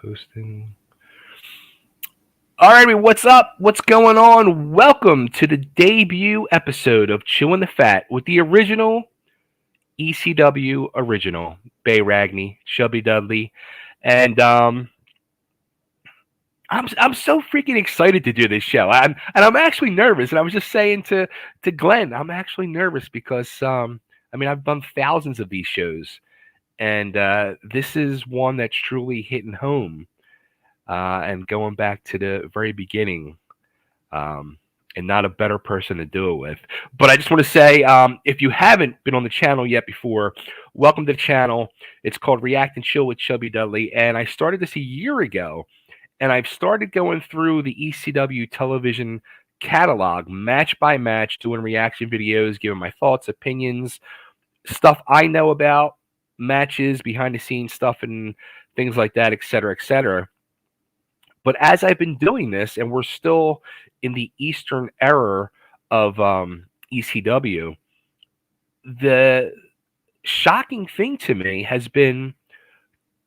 Posting. All right, what's up? What's going on? Welcome to the debut episode of Chewin the Fat with the original ECW original Bay Ragney, Chubby Dudley, and I'm so freaking excited to do this show. I'm actually nervous, and I was just saying to Glenn, I'm actually nervous because I've done thousands of these shows, and this is one that's truly hitting home and going back to the very beginning, and not a better person to do it with. But I just want to say, if you haven't been on the channel yet before, welcome to the channel. It's called React and Chill with Chubby Dudley, and I started this a year ago, and I've started going through the ECW television catalog, match by match, doing reaction videos, giving my thoughts, opinions, stuff I know about matches, behind the scenes stuff, and things like that, etc., etc. But as I've been doing this, and we're still in the Eastern era of ECW, the shocking thing to me has been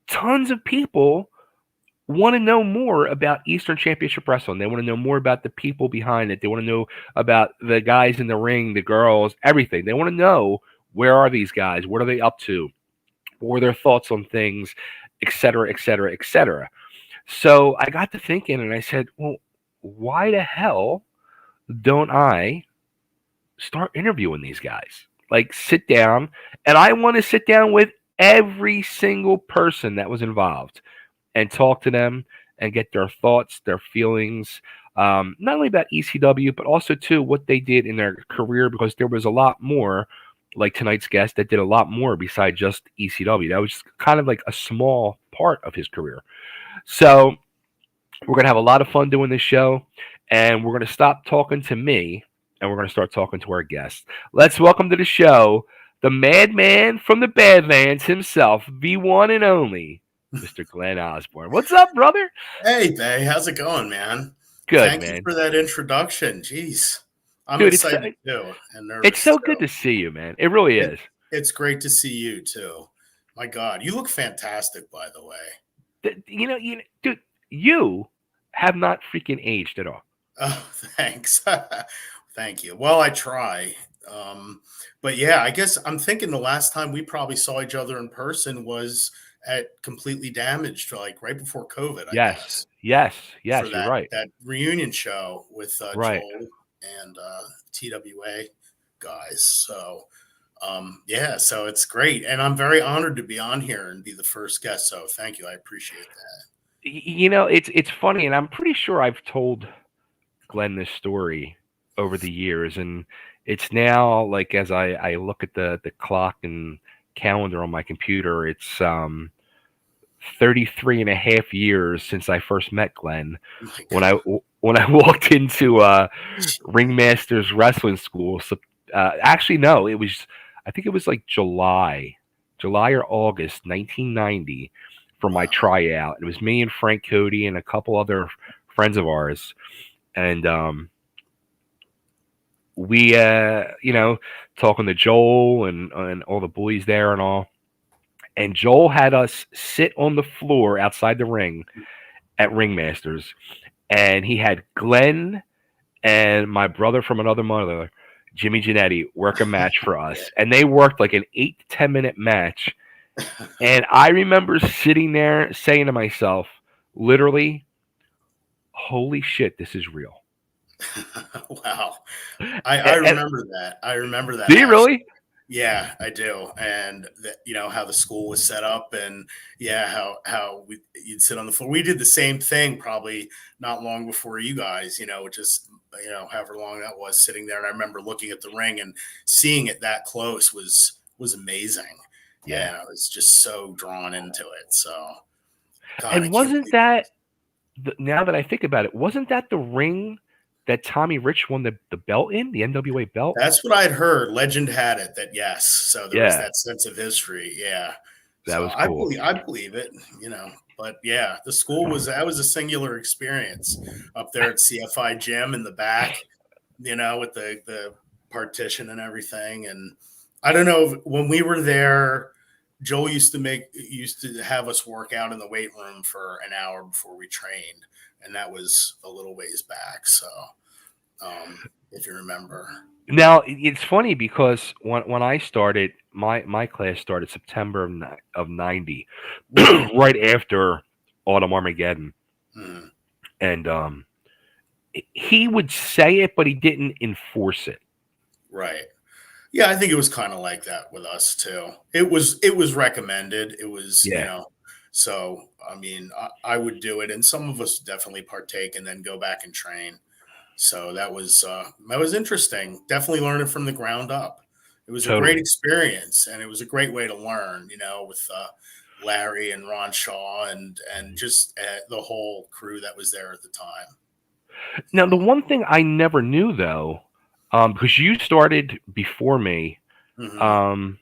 tons of people want to know more about Eastern Championship Wrestling. They want to know more about the people behind it. They want to know about the guys in the ring, the girls, everything. They want to know, where are these guys? What are they up to? What are their thoughts on things, etc., etc., etc. So I got to thinking, and I said, well, why the hell don't I start interviewing these guys? Like, sit down, and I want to sit down with every single person that was involved and talk to them and get their thoughts, their feelings, not only about ECW, but also, too, what they did in their career, because there was a lot more, like tonight's guest, that did a lot more besides just ECW. That was kind of like a small part of his career. So we're going to have a lot of fun doing this show, and we're going to stop talking to me, and we're going to start talking to our guests. Let's welcome to the show the Madman from the Badlands himself, the one and only, Mr. Glen Osbourne. What's up, brother? Hey, Bay, how's it going, man? Good, Thank you man. for that introduction. Jeez, I'm Dude, excited too and it's nervous so too. good to see you, man. It really It, is. it's great to see you too. My God, you look fantastic, by the way. Dude, you have not freaking aged at all. Oh, thanks. Thank you. Well, I try. Um, but yeah, I guess I'm thinking the last time we probably saw each other in person was at Completely Damaged, like right before COVID, I Yes, guess, yes, for yes. You're that right. that reunion show with Right. Joel and TWA guys. So yeah, so it's great, and I'm very honored to be on here and be the first guest. So thank you, I appreciate that. It's funny, and I'm pretty sure I've told Glenn this story over the years, and it's now, like, as I look at the clock and calendar on my computer, it's 33 and a half years since I first met Glenn. My When God, when I walked into Ringmasters Wrestling School. So, actually, no, I think it was like July or August 1990 for my wow, tryout. It was me and Frank Cody and a couple other friends of ours, and we, talking to Joel and all the boys there and all. And Joel had us sit on the floor outside the ring at Ringmasters, and he had Glenn and my brother from another mother, Jimmy Janetti, work a match for yeah. us. And they worked like an 8 to 10 minute match. And I remember sitting there saying to myself, literally, holy shit, this is real. Wow, I And, remember that. I remember that do you actually. really? Yeah, I do, and how the school was set up, and yeah, you'd sit on the floor. We did the same thing, probably not long before you guys, just however long that was, sitting there. And I remember looking at the ring and seeing it that close was amazing, Yeah. and I was just so drawn into it. So, God, I And can't wasn't believe. that, now that I think about it, wasn't that the ring that Tommy Rich won the belt in, the NWA belt? That's what I'd heard. Legend had it that yes. So there was Yeah, that sense of history. Yeah. that So was cool. I believe it, But yeah, the school was a singular experience up there at CFI gym in the back, with the partition and everything. And I don't know when we were there, Joel used to have us work out in the weight room for an hour before we trained, and that was a little ways back. So, if you remember, Now it's funny because when I started, my class started September of '90, mm, right after Autumn Armageddon, mm, and he would say it, but he didn't enforce it. right. Yeah, I think it was kind of like that with us too. It was recommended. It was, Yeah, so I mean, I would do it, and some of us definitely partake and then go back and train. So that was interesting. Definitely learning from the ground up. It was a great totally. experience, and it was a great way to learn. With Larry and Ron Shaw and just the whole crew that was there at the time. Now the one thing I never knew though, because you started before me, Hmm. um,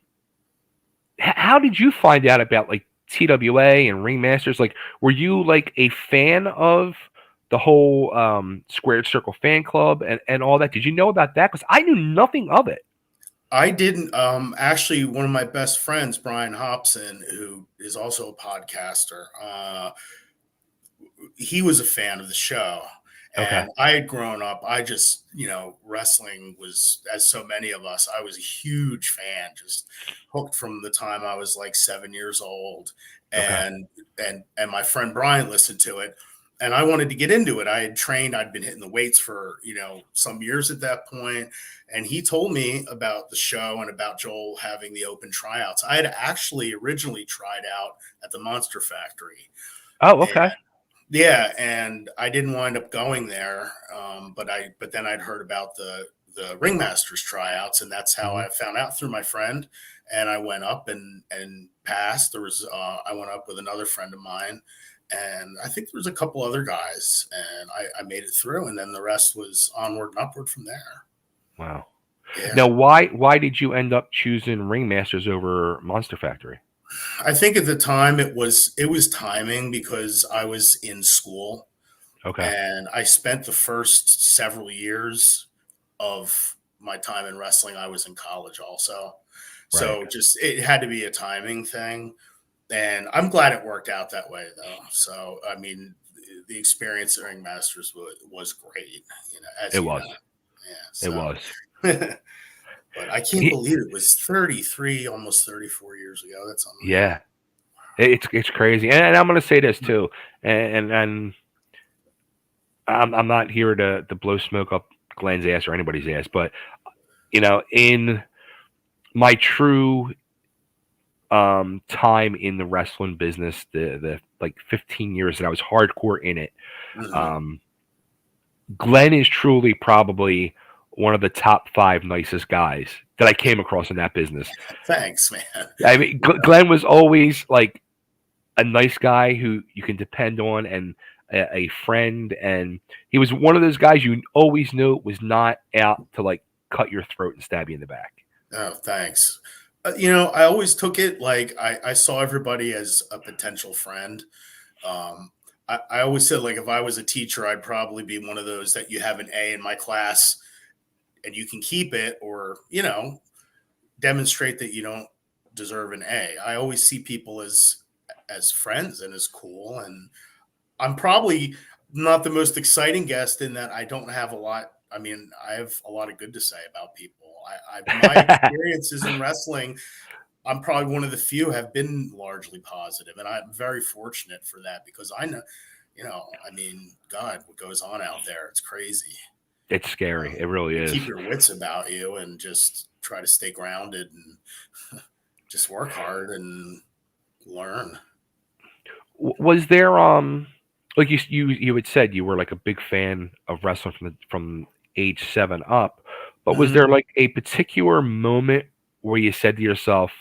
how did you find out about like TWA and Ringmasters? Like, were you like a fan of the whole Squared Circle fan club and all that? Did you know about that? Because I knew nothing of it. I didn't actually. One of my best friends, Brian Hobson, who is also a podcaster, he was a fan of the show. Okay. And I had grown up, I just, wrestling was, as so many of us, I was a huge fan, just hooked from the time I was like 7 years old. Okay. And my friend Brian listened to it, and I wanted to get into it. I had trained, I'd been hitting the weights for, some years at that point. And he told me about the show and about Joel having the open tryouts. I had actually originally tried out at the Monster Factory. Oh, okay. Yeah, and I didn't wind up going there, but then I'd heard about the ringmasters tryouts, and that's how Hmm. I found out through my friend. And I went up and passed. I went up with another friend of mine, and I think there was a couple other guys, and I made it through, and then the rest was onward and upward from there. Wow. Yeah. Now, why did you end up choosing Ringmasters over Monster Factory? I think at the time it was timing because I was in school. Okay. And I spent the first several years of my time in wrestling. I was in college also. Right. So just it had to be a timing thing. And I'm glad it worked out that way though. So I mean the experience during Masters was great, as It you know. was. Yeah. It So was. but I can't He, believe it was 33, almost 34 years ago. That's unreal. yeah. It's crazy. And I'm gonna say this too. And I'm not here to blow smoke up Glenn's ass or anybody's ass, but in my true time in the wrestling business, the like 15 years that I was hardcore in it, Hmm. um, Glenn is truly probably one of the top five nicest guys that I came across in that business. Thanks, man. I mean, Glenn was always like a nice guy who you can depend on and a friend, and he was one of those guys you always knew was not out to like cut your throat and stab you in the back. Oh, thanks. I always took it like I saw everybody as a potential friend. I always said, like, if I was a teacher, I'd probably be one of those that you have an A in my class and you can keep it, or, demonstrate that you don't deserve an A. I always see people as friends and as cool. And I'm probably not the most exciting guest in that I don't have a lot. I mean, I have a lot of good to say about people. My experiences in wrestling, I'm probably one of the few have been largely positive, and I'm very fortunate for that because I know, I mean, God, what goes on out there, it's crazy. It's scary. It really You is. keep your wits about you and just try to stay grounded and just work hard and learn. Was there like you had said you were like a big fan of wrestling from age 7 up, but was Mhm. there like a particular moment where you said to yourself,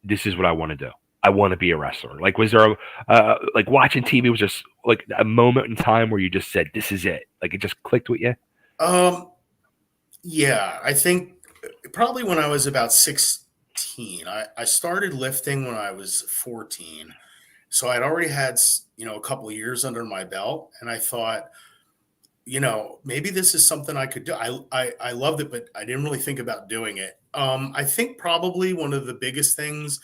"This is what I want to do. I want to be a wrestler." Like, was there like watching TV was just like a moment in time where you just said, "This is it." Like it just clicked with you. Um, yeah, I think probably when I was about 16. I started lifting when I was 14. So I'd already had, a couple of years under my belt. And I thought, maybe this is something I could do. I loved it, but I didn't really think about doing it. I think probably one of the biggest things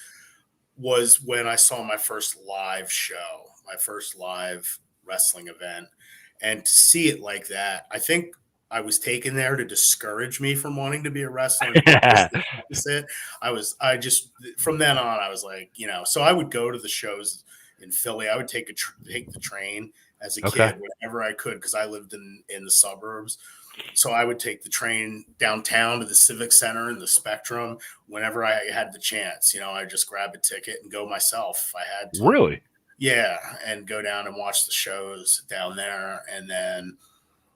was when I saw my first live show, my first live wrestling event. And to see it like that, I think I was taken there to discourage me from wanting to be a wrestler and did just the opposite. I just, from then on, I was like, so I would go to the shows in Philly. I would take the train as a Okay. kid whenever I could because I lived in the suburbs. So I would take the train downtown to the Civic Center and the Spectrum whenever I had the chance. I just grab a ticket and go myself if I had to. Really? Yeah, and go down and watch the shows down there, and then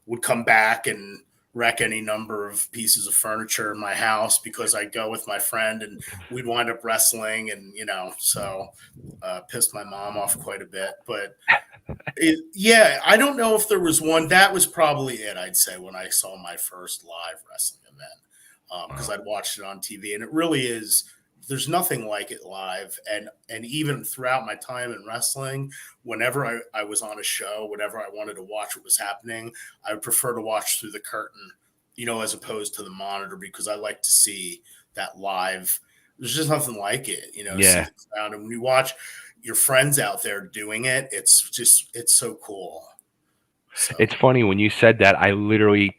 would come back and wreck any number of pieces of furniture in my house because I'd go with my friend and we'd wind up wrestling, and so pissed my mom off quite a bit. But yeah, I don't know if there was one. That was probably it, I'd say, when I saw my first live wrestling event, because I'd watched it on TV, and it really is. There's nothing like it live, and even throughout my time in wrestling, whenever I was on a show, whenever I wanted to watch what was happening, I would prefer to watch through the curtain, as opposed to the monitor, because I like to see that live. There's just nothing like it, see Yeah. the crowd, and when you watch your friends out there doing it, it's so cool. So It's funny when you said that. I literally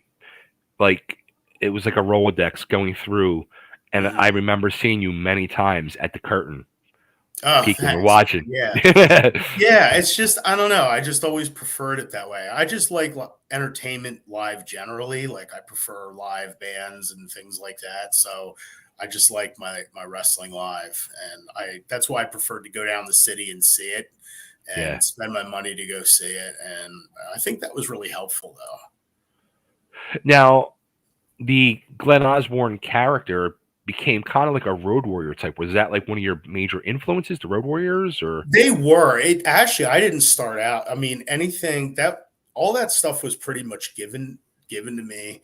like it was like a Rolodex going through, and I remember seeing you many times at the curtain, oh, peeking or thanks. watching. Yeah. Yeah, it's just I don't know. I just always preferred it that way. I just like entertainment live generally. Like I prefer live bands and things like that. So I just like my wrestling live, and that's why I preferred to go down the city and see it Yeah. and spend my money to go see it. And I think that was really helpful, though. Now, the Glen Osbourne character became kind of like a Road Warrior type. Was that like one of your major influences, the Road Warriors, or? They were. It actually I didn't start out. I mean, anything that all that stuff was pretty much given to me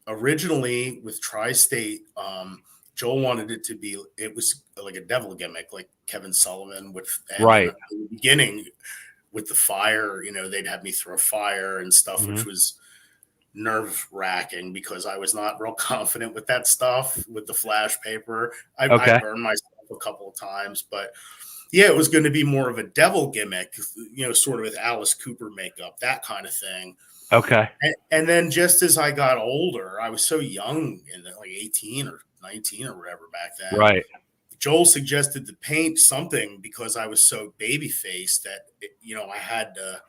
originally with Tristate. Joel wanted it was like a devil gimmick, like Kevin Sullivan and in Right. the beginning with the fire, they'd have me throw fire and stuff, Mm-hmm. which was nerve wracking because I was not real confident with that stuff with the flash paper. I Okay. burned myself a couple of times, but yeah, it was going to be more of a devil gimmick, sort of with Alice Cooper makeup, that kind of thing. Okay. And then just as I got older, I was so young, like 18 or 19 or whatever back then. Right. Joel suggested to paint something because I was so baby faced that, I had to,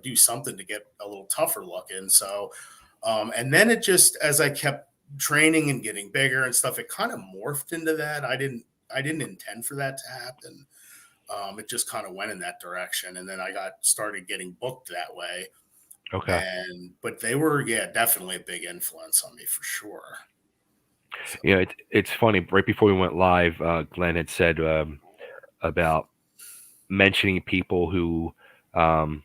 do something to get a little tougher looking. So, and then it just, as I kept training and getting bigger and stuff, it kind of morphed into that. I didn't intend for that to happen. It just kind of went in that direction. And then I started getting booked that way. Okay. But they were, definitely a big influence on me for sure. So. It's funny. Right before we went live, Glenn had said about mentioning people who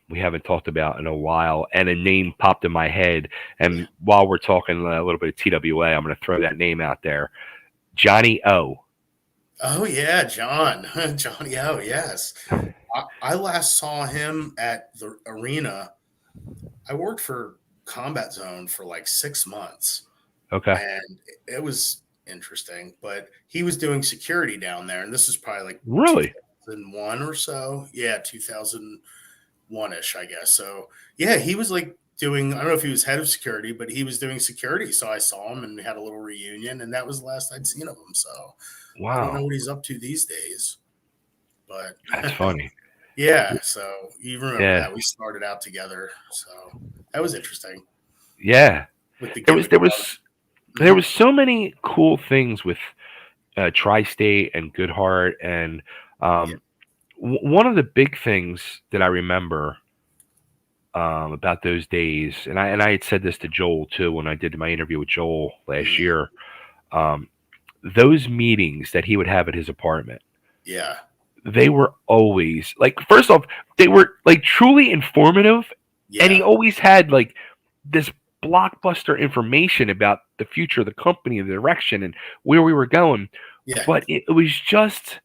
we haven't talked about in a while, and a name popped in my head. And while we're talking a little bit of TWA, I'm going to throw that name out there, Johnny O. Oh yeah, Johnny O. Yes, I last saw him at the arena. I worked for Combat Zone for like 6 months. Okay. And it was interesting, but he was doing security down there, and this is probably like Really 2001 or so. Yeah, 2001-ish, I guess. So yeah, he was like doing. I don't know if he was head of security, but he was doing security. So I saw him, and we had a little reunion, and that was the last I'd seen of him. So I don't know wow, what he's up to these days, but that's funny. yeah. So you remember Yeah. that we started out together, so that was interesting. Yeah. With the There was so many cool things with Tri-State and Goodhart, and one of the big things that I remember about those days, and I had said this to Joel too when I did my interview with Joel last year. Those meetings that he would have at his apartment, yeah, they were always like, first off, they were like truly informative, and he always had like this blockbuster information about the future of the company, the direction, and where we were going. Yeah. But it was just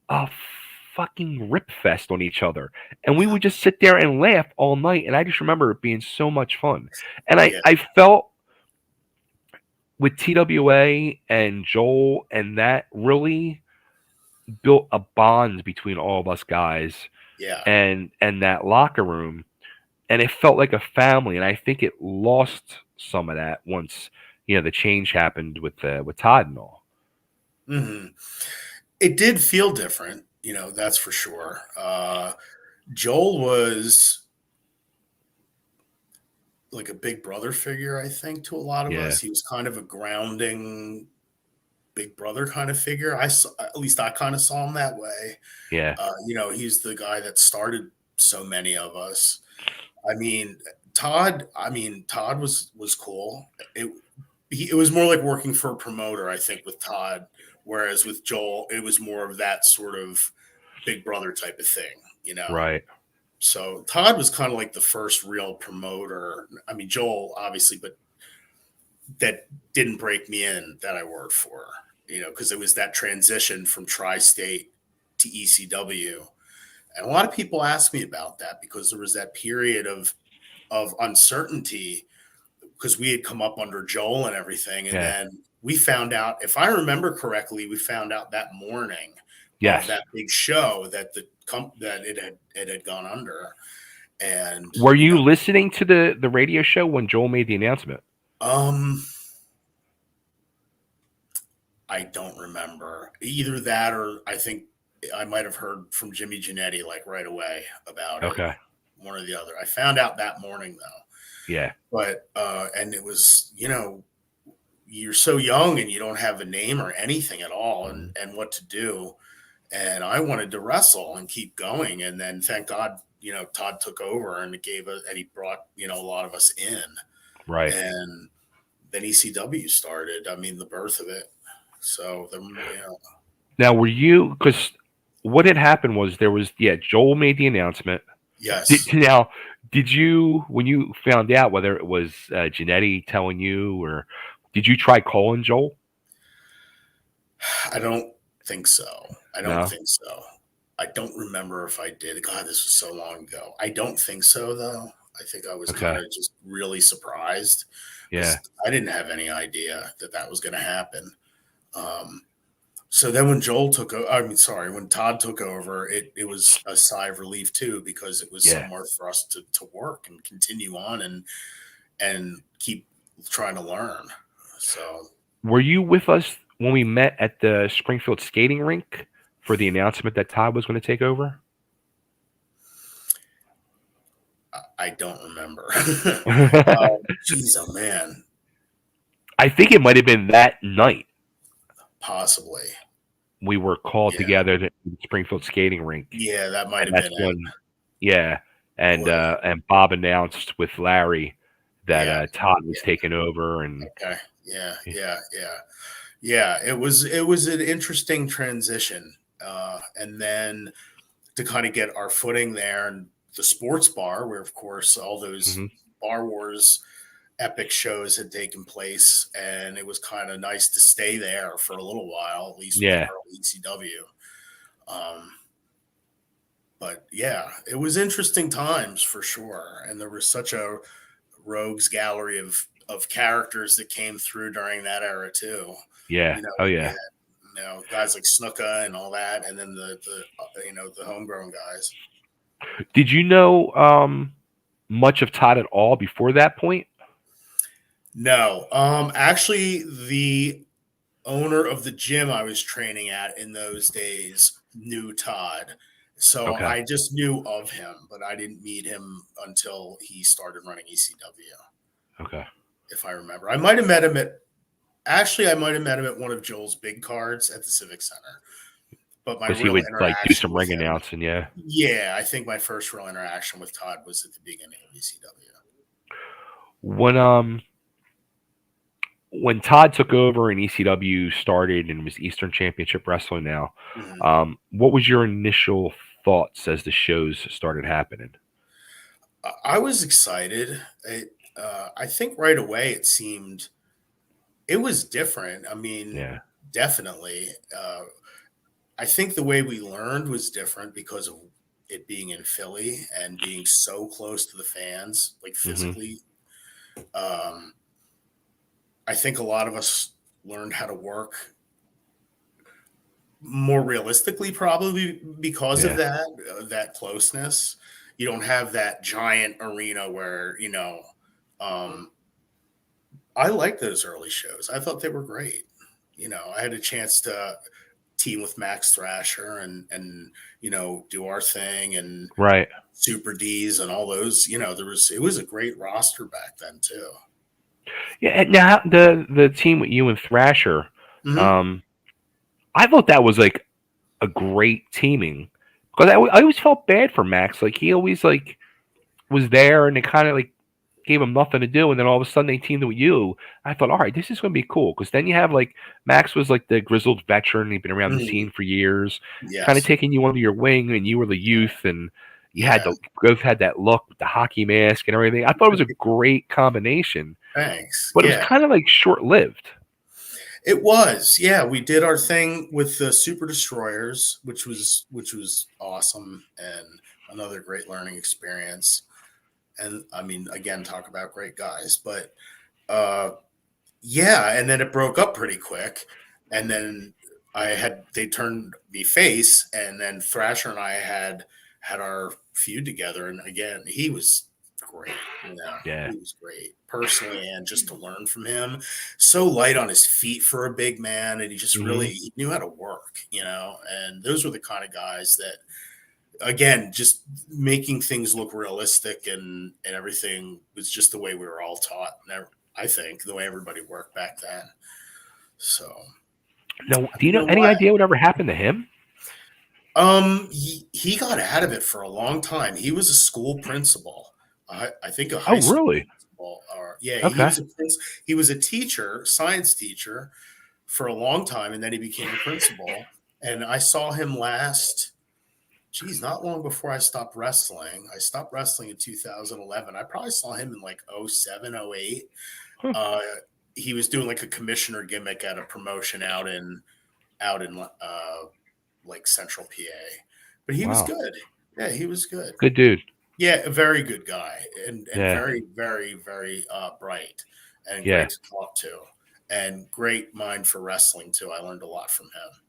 a fucking rip fest on each other, and we would just sit there and laugh all night. And I just remember it being so much fun. And I felt with TWA and Joel and that really built a bond between all of us guys Yeah. and that locker room, and it felt like a family. And I think it lost some of that once the change happened with Todd and all. Hmm. It did feel different, that's for sure. Joel was like a big brother figure, I think, to a lot of Yeah, us. He was kind of a grounding big brother kind of figure. I saw, at least I kind of saw him that way. yeah, He's the guy that started so many of us. I mean, Todd was cool. It was more like working for a promoter, I think, with Todd, whereas with Joel, it was more of that sort of big brother type of thing. right, So Todd was kind of like the first real promoter. I mean, Joel obviously, but that didn't break me in that I worked for, because it was that transition from Tristate to ECW. And a lot of people ask me about that because there was that period of uncertainty because we had come up under Joel and everything. And yeah, then we found out, if I remember correctly, we found out that morning of yes. that big show that that it had gone under. And Were you listening to the radio show when Joel made the announcement? um I don't remember either that, or I think I might have heard from Jimmy Janetti like right away about it, Okay, one or the other. I found out that morning though, yeah, but and it was, you're so young and you don't have a name or anything at all, mhm, and what to do. And I wanted to wrestle and keep going, and then thank God, Todd took over and he brought a lot of us in, right. and then ECW started. I mean, the birth of it. So Now, were you because what had happened was there was Joel made the announcement. yes. Now, did you when you found out whether it was Janetti telling you or did you try calling Joel? I don't think so. I don't No. think so. I don't remember if I did. God, this was so long ago. I don't think so, though. I think I was kind Okay. of just really surprised Yeah. because I didn't have any idea that that was going to happen. Um, so then when when Todd took over, it was a sigh of relief too, because it was Yeah. somewhere for us to work and continue on and keep trying to learn. So Were you with us when we met at the Springfield skating rink for the announcement that Todd was going to take over? I don't remember. I Geez, oh man, think it might have been that night possibly. we were called Yeah, together to the Springfield skating rink, yeah, that might and have that's been it. when, yeah, Boy, and Bob announced with Larry that yeah, Todd was yeah, taking over, and okay, yeah, yeah, yeah, yeah. It was an interesting transition, and then to kind of get our footing there, and the sports bar, where of course all those mhm, Bar Wars epic shows had taken place, and it was kind of nice to stay there for a little while, at least with yeah, early ECW. Um, but yeah, it was interesting times for sure, and there was such a rogues gallery of characters that came through during that era too. yeah, oh You yeah. had guys like Snuka and all that, and then the homegrown guys. Did you know much of Todd at all before that point? No, actually, the owner of the gym I was training at in those days knew Todd. So Okay, I just knew of him, but I didn't meet him until he started running ECW, okay. if I remember. I might have met him at Actually, I might have met him at one of Joel's big cards at the Civic Center. But my Because he real would like do interaction some with ring him, announcing, yeah. yeah, I think my first real interaction with Todd was at the beginning of ECW. When when Todd took over and ECW started and was Eastern Championship Wrestling now, Mhm. what was your initial thoughts as the shows started happening? I was excited. I think right away it was different. I mean, Yeah. definitely. I think the way we learned was different because of it being in Philly and being so close to the fans, like Hmm. physically. Um, I think a lot of us learned how to work more realistically, probably because of Yeah. that closeness. You don't have that giant arena where I like those early shows. I thought they were great. I had a chance to team with Max Thrasher and do our thing and Right. Super D's and all those. It was a great roster back then too. Yeah. And now the team with you and Thrasher, Hmm. um, I thought that was like a great teaming because I always felt bad for Max. Like he always like was there and they kind of like gave him nothing to do, and then all of a sudden they teamed with you. I thought, all right, this is going to be cool because then you have like Max was like the grizzled veteran. He'd been around the Hmm. scene for years, kind of Yes. taking you under your wing, and you were the youth, and you had Yeah. the both had that look with the hockey mask and everything. I thought it was a great combination, Thanks. but it was Yeah. kind of like short lived. It was. Yeah, we did our thing with the Super Destroyers, which was awesome and another great learning experience. And I mean, again, talk about great guys, but uh yeah, and then it broke up pretty quick. And then they turned me face, and then Thrasher and I had our feud together. And again, he was great. Yeah. He was great personally, and just to learn from him. So light on his feet for a big man, and he just really Hmm. he knew how to work. And those were the kind of guys that, again, just making things look realistic and everything was just the way we were all taught. I think the way everybody worked back then. So Now, I do you don't know know any why. idea whatever happened to him? He got out of it for a long time. He was a school principal. I think a high Oh, school really? principal. Or yeah, he Okay. was he was a teacher, science teacher, for a long time, and then he became a principal. And I saw him last. Geez, not long before I stopped wrestling. I stopped wrestling in 2011. I probably saw him in like '07, '08. Huh. Uh, he was doing like a commissioner gimmick at a promotion out in like Central PA. But he was Wow. good. Yeah, he was good. Good dude. Yeah, a very good guy, and Yeah. very, very, very bright and Yeah. great to talk to, and great mind for wrestling too. I learned a lot from him.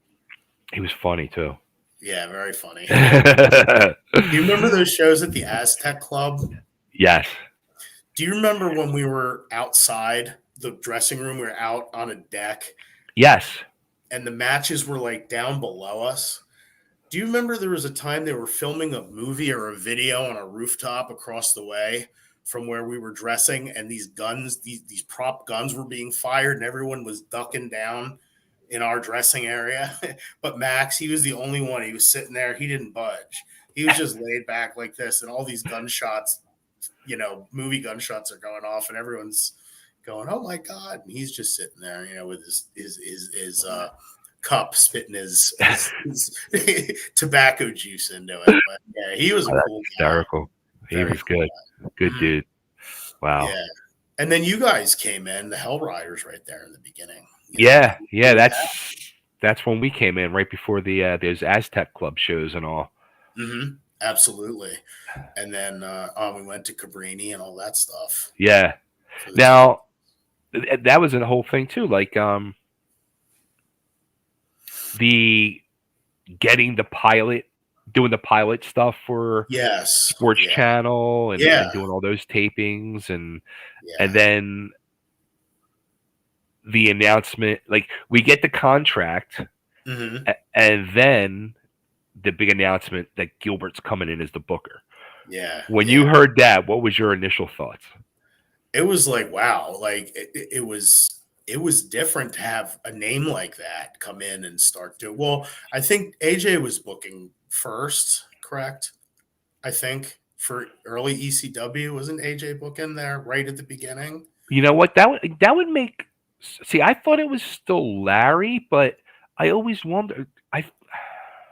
He was funny too. Yeah, very funny. Do you remember those shows at the Aztec Club? Yes. Do you remember when we were outside the dressing room? We were out on a deck, Yes. and the matches were like down below us. Do you remember there was a time they were filming a movie or a video on a rooftop across the way from where we were dressing, and these guns, these prop guns were being fired, and everyone was ducking down in our dressing area. But Max, he was the only one. He was sitting there. He didn't budge. He was just laid back like this, and all these gunshots, movie gunshots are going off, and everyone's going, "Oh my god!" And he's just sitting there, with his cup, spitting his tobacco juice into it. But yeah, he was a Oh, that's cool guy, hysterical. He very was cool good. guy. Good dude. Wow. Yeah, and then you guys came in, the Hell Riders, right there in the beginning. Yeah. Yeah. Remember that? That's when we came in right before the those Aztec Club shows and all. Mm-hmm. Absolutely. And then we went to Cabrini and all that stuff Yeah. for the TV. Now that was a whole thing too. Like the getting the pilot, doing the pilot stuff for Yes. Sports Yeah. Channel Yeah. and doing all those tapings and Yeah. then the announcement, like we get the contract Mm-hmm. and then the big announcement that Gilbert's coming in as the booker. Yeah. When Yeah. you heard that, what was your initial thoughts? It was like, wow, like it was different to have a name like that come in and start doing. Well, I think AJ was booking first, correct? I think for early ECW, wasn't AJ booking there right at the beginning? You know what? That would make. See, I thought it was still Larry, but I always wondered.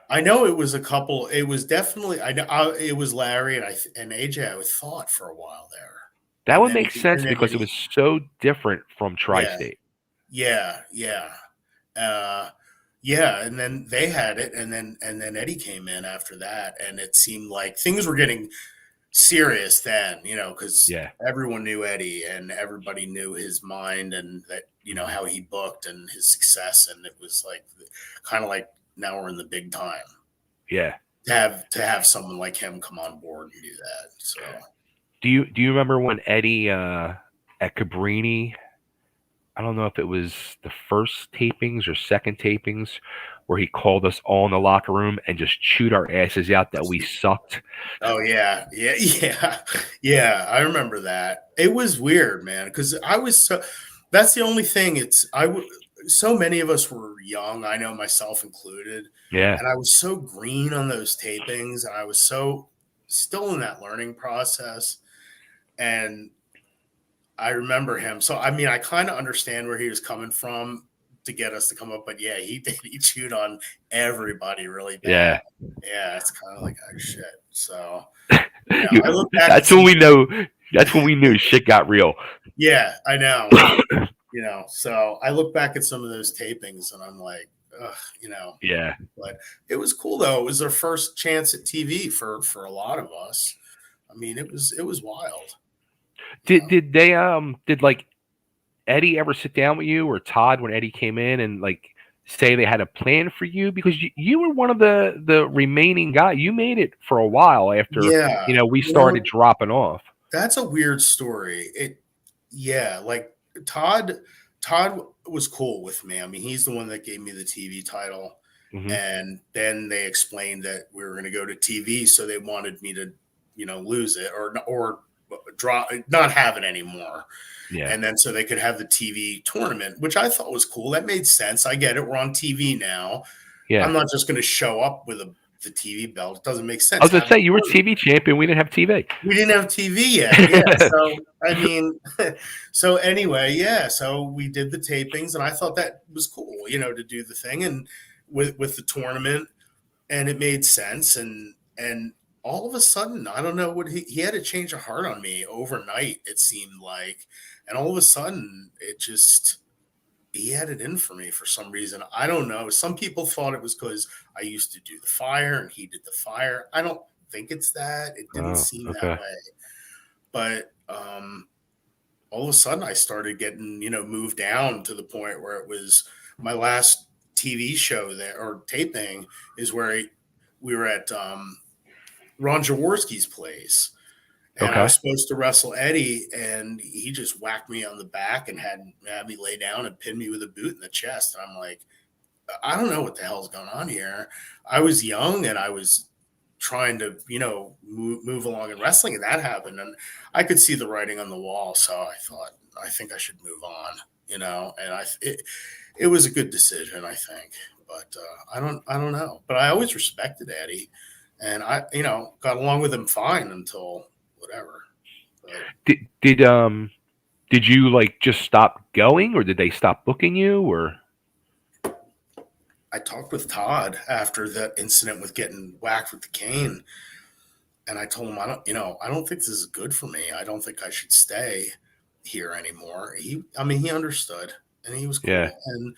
I know it was a couple. It was definitely. I know it was Larry and AJ. I thought for a while there, That and would then make sense because it was Eddie. so different from Yeah, Tri-State. yeah, yeah. Uh, yeah, and then they had it, and then Eddie came in after that, and it seemed like things were getting serious then, because Yeah, everyone knew Eddie and everybody knew his mind and that how he booked and his success, and it was like kind of like now we're in the big time. Yeah. To have someone like him come on board and do that. So Do you remember when Eddie at Cabrini? I don't know if it was the first tapings or second tapings where he called us all in the locker room and just chewed our asses out that we sucked. oh yeah, yeah. I remember that. It was weird, man, because I was so. That's the only thing. So many of us were young. I know myself included, Yeah. and I was so green on those tapings, and I was so still in that learning process. And I remember him. So I mean, I kind of understand where he was coming from to get us to come up, but yeah, he did. He chewed on everybody really bad. Yeah. Yeah, it's kind of like oh shit. So I You- look back. that's when we know. That's when we knew shit got real. Yeah, I know. So I look back at some of those tapings and I'm like, ugh, Yeah. But it was cool though. It was their first chance at TV for a lot of us. I mean, it was wild. Did like Eddie ever sit down with you or Todd when Eddie came in and like say they had a plan for you? Because you were one of the remaining guys. You made it for a while after we started dropping off. That's a weird story. Like Todd was cool with me. I mean, he's the one that gave me the TV title. Mm-hmm. And then they explained that we were going to go to TV, so they wanted me to, lose it or draw, not have it anymore. Yeah. And then so they could have the TV tournament, which I thought was cool. That made sense. I get it. We're on TV now. Yeah. I'm not just going to show up with the TV belt. It doesn't make sense. I was going to say, you were TV champion. We didn't have TV. We didn't have TV yet. Yeah. So, I mean, so anyway, yeah. So we did the tapings and I thought that was cool, to do the thing and with the tournament, and it made sense. And all of a sudden, I don't know what he had a change of heart on me overnight, it seemed like. And all of a sudden, he had it in for me for some reason. I don't know. Some people thought it was because I used to do the fire and he did the fire. I don't think it's that. It didn't seem that way. But all of a sudden, I started getting, moved down to the point where it was my last TV show there or taping is where we were at Ron Jaworski's place. And I was supposed to wrestle Eddie, and he just whacked me on the back and had me lay down and pinned me with a boot in the chest. And I'm like, I don't know what the hell's going on here. I was young and I was trying to, move along in wrestling, and that happened. And I could see the writing on the wall. So I thought, I think I should move on, and it was a good decision, I think. But I don't know. But I always respected Eddie, and I, got along with him fine until whatever. But, did you like just stop going, or did they stop booking you, or? I talked with Todd after that incident with getting whacked with the cane, and I told him I don't think this is good for me. I don't think I should stay here anymore. He understood, and he was cool. Yeah. And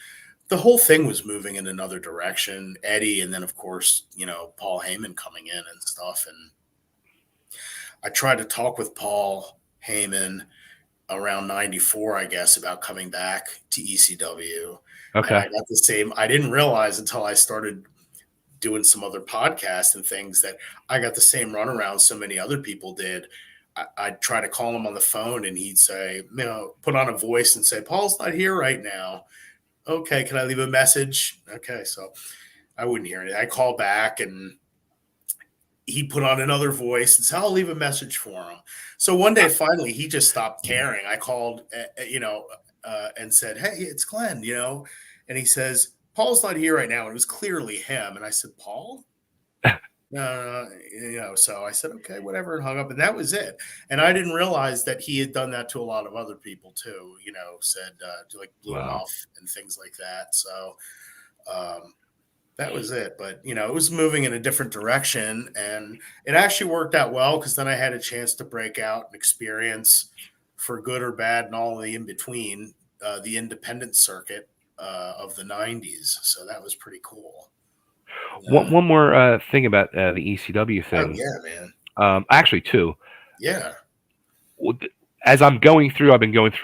the whole thing was moving in another direction. Eddie, and then of course, Paul Heyman coming in and stuff. And I tried to talk with Paul Heyman around 94, I guess, about coming back to ECW. Okay. And I got the same. I didn't realize until I started doing some other podcasts and things that I got the same runaround so many other people did. I'd try to call him on the phone and he'd say, put on a voice and say, Paul's not here right now. Okay, can I leave a message? Okay, so I wouldn't hear it. I call back and he put on another voice and said, I'll leave a message for him. So one day, finally, he just stopped caring. I called, and said, hey, it's Glenn, and he says, Paul's not here right now. And it was clearly him. And I said, Paul? So I said, okay, whatever, and hung up. And that was it. And I didn't realize that he had done that to a lot of other people too, said like blew him off and things like that. So that was it. But, it was moving in a different direction, and it actually worked out well because then I had a chance to break out and experience, for good or bad and all the in between, the independent circuit of the 90s. So that was pretty cool. One more thing about the ECW thing. Oh, yeah, man. Actually, two. Yeah. As I've been going through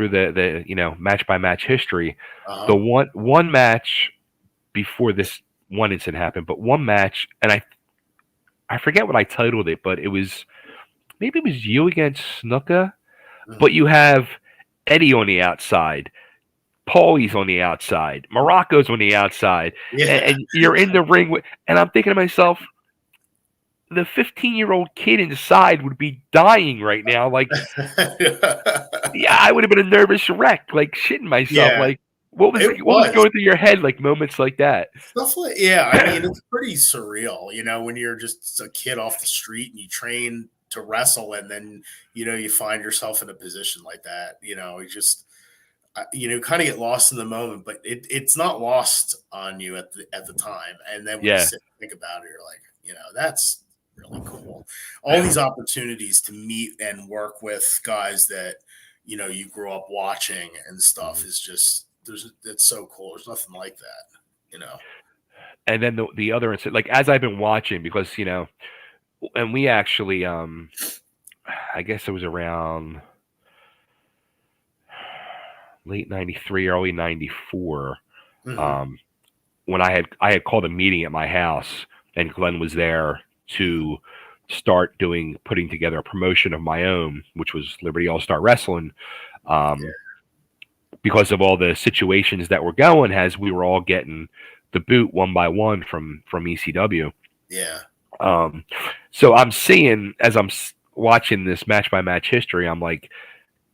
the match by match history. Uh-huh. The one match before this one incident happened, but one match, and I forget what I titled it, but it was maybe it was you against Snuka, but you have Eddie on the outside, Paulie's on the outside, Morocco's on the outside, Yeah. and you're in the ring with, and I'm thinking to myself, the 15-year-old kid inside would be dying right now. Like, yeah, I would have been a nervous wreck, like shitting myself. Yeah, Like, what was it going was. through your head, like moments like that? Stuff like, yeah, I mean, it's pretty surreal, when you're just a kid off the street and you train to wrestle, and then, you find yourself in a position like that, you just, kind of get lost in the moment, but it's not lost on you at the time. And then when you Yeah, sit and think about it, you're like, that's really cool. All these opportunities to meet and work with guys that, you grew up watching and stuff is just, it's so cool. There's nothing like that. and then the other incident, like as I've been watching, because and we actually, I guess it was around late '93, early '94, Mm-hmm. when I had called a meeting at my house, and Glenn was there to start putting together a promotion of my own, which was Liberty All Star Wrestling. Um, because of all the situations that were going, as we were all getting the boot one by one from ECW. Yeah. Um, so I'm seeing, as I'm watching this match by match history, I'm like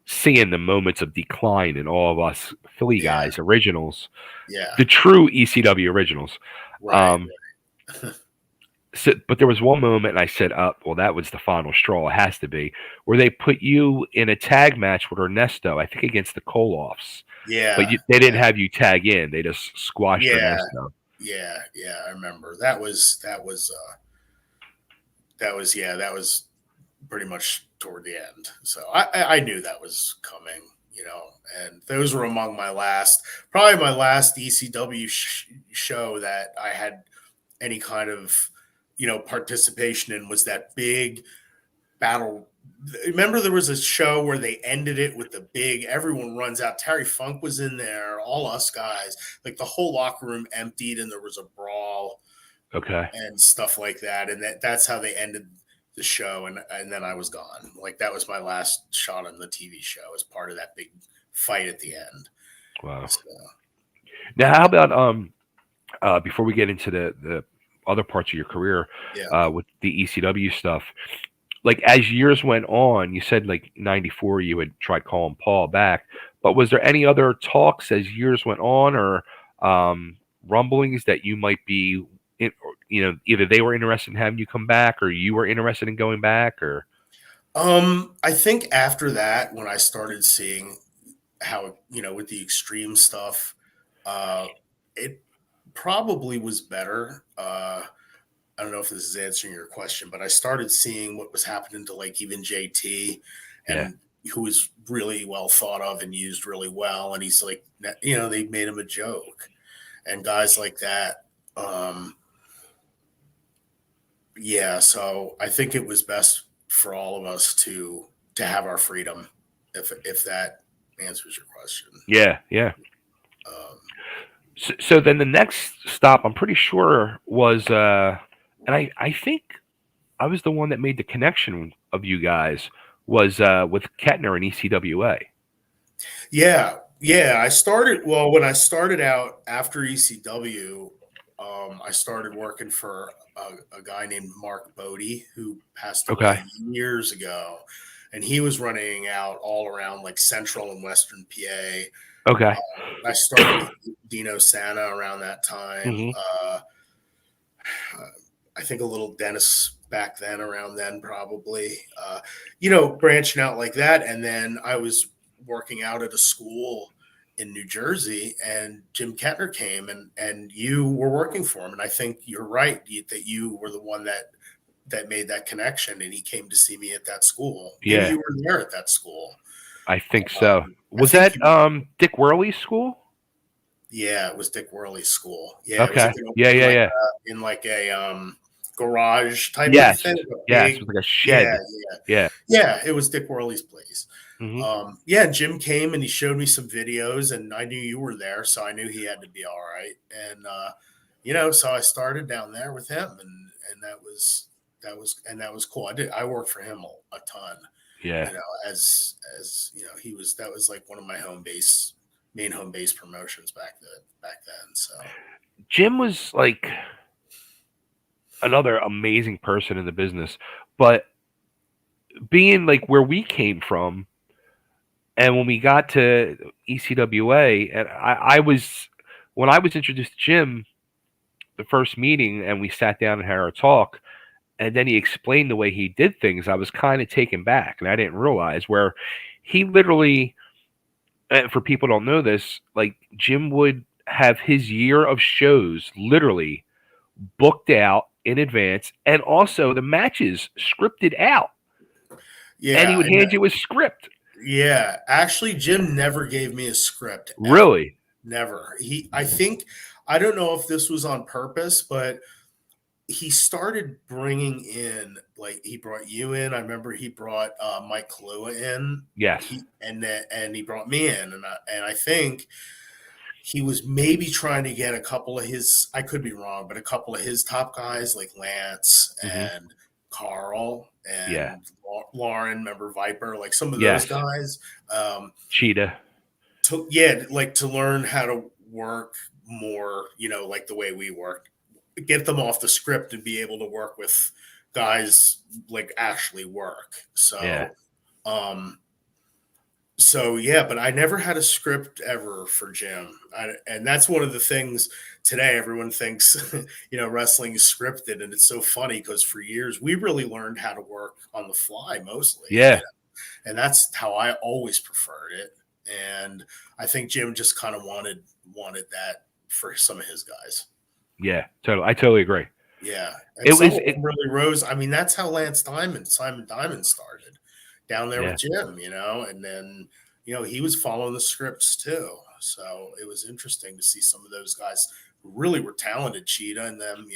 seeing the moments of decline in all of us Philly Yeah. guys, originals, Yeah. the true ECW originals. Right. So, but there was one moment, and I said, well, that was the final straw. It has to be, where they put you in a tag match with Ernesto, I think against the Koloffs. But Yeah. they didn't have you tag in; they just squashed Yeah. Ernesto. Yeah. Yeah. I remember that was pretty much toward the end. So I knew that was coming, and those were among probably my last ECW show that I had any kind of, participation in, was that big battle. Remember, there was a show where they ended it with the big, everyone runs out. Terry Funk was in there, all us guys, like the whole locker room emptied, and there was a brawl Okay. and stuff like that. And that's how they ended the show. And then I was gone. Like, that was my last shot on the TV show as part of that big fight at the end. Wow. So, Now, how about before we get into the other parts of your career, yeah. with the ECW stuff, like as years went on, you said like '94 you had tried calling Paul back, but was there any other talks as years went on, or rumblings that you might be, either they were interested in having you come back, or you were interested in going back, or? I think after that, when I started seeing how, with the extreme stuff, it probably was better. I don't know if this is answering your question, but I started seeing what was happening to, like, even JT, Yeah. and who was really well thought of and used really well. And he's like, they made him a joke, and guys like that. Yeah. So I think it was best for all of us to have our freedom, if that answers your question. Yeah, yeah. Um, So then the next stop, I'm pretty sure, was, and I think I was the one that made the connection of you guys, was with Katner and ECWA. Yeah, yeah. When I started out after ECW, I started working for a guy named Mark Bodie, who passed Okay. away years ago, and he was running out all around, like, Central and Western PA. Okay. I started with Dino Santa around that time. Hmm. I think a little Dennis back then, around then, probably. Branching out like that, and then I was working out at a school in New Jersey, and Jim Katner came, and you were working for him, and I think you're right that you were the one that made that connection, and he came to see me at that school. Maybe Yeah, you were there at that school. I think so. I Was think that you. Dick Worley's school? Yeah, it was Dick Worley's school. Yeah, it was Okay. like Yeah, yeah, yeah. in like a garage type of Yes. thing. Yes. Big. With like a Yeah, shed. yeah, Yeah. yeah. It was Dick Worley's place. Hmm. Yeah, Jim came and he showed me some videos, and I knew you were there, so I knew he had to be all right. And so I started down there with him, and that was cool. I worked for him a ton, Yeah. as that was like one of my main home base promotions back then. So Jim was like another amazing person in the business, but being like where we came from, and when we got to ECWA, and I was when I was introduced to Jim, the first meeting, and we sat down and had our talk, and then he explained the way he did things, I was kind of taken back, and I didn't realize where he literally, and for people who don't know this, like Jim would have his year of shows literally booked out in advance, and also the matches scripted out, and he yeah, would hand you a script. yeah. Actually, Jim never gave me a script ever. Really? Never. I think, I don't know if this was on purpose, but he started bringing in, like, he brought you in. I remember he brought Mike Kalua in. Yes. And he brought me in, and I think he was maybe trying to get a couple of his. I could be wrong, but a couple of his top guys like Lance Hmm. and Carl Yeah. and Lauren, remember Viper, like some of those Yes. guys. Cheetah. Like to learn how to work more, like the way we work, get them off the script and be able to work with guys like actually work. Yeah. Um, so yeah, but I never had a script ever for Jim, and that's one of the things today. Everyone thinks, wrestling is scripted, and it's so funny because for years we really learned how to work on the fly mostly, Yeah. and that's how I always preferred it. And I think Jim just kind of wanted that for some of his guys. Yeah. Totally. I totally agree. Yeah, and It some was of it. them really rose. I mean, that's how Simon Diamond started down there with Yeah. Jim, and then he was following the scripts too. So it was interesting to see some of those guys who really were talented, Cheetah and them,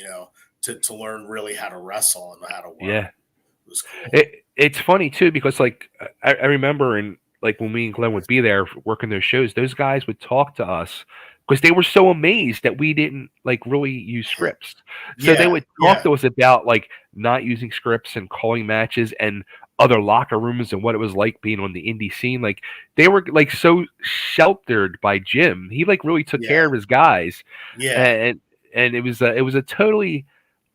to learn really how to wrestle and how to work. Yeah. It was cool. It's funny too because like I remember in like when me and Glenn would be there working those shows, those guys would talk to us because they were so amazed that we didn't like really use scripts. So they Yeah, would talk yeah, to us about like not using scripts and calling matches and other locker rooms and what it was like being on the indie scene. Like they were like so sheltered by Jim. He like really took care yeah, of his guys, yeah. and it was a totally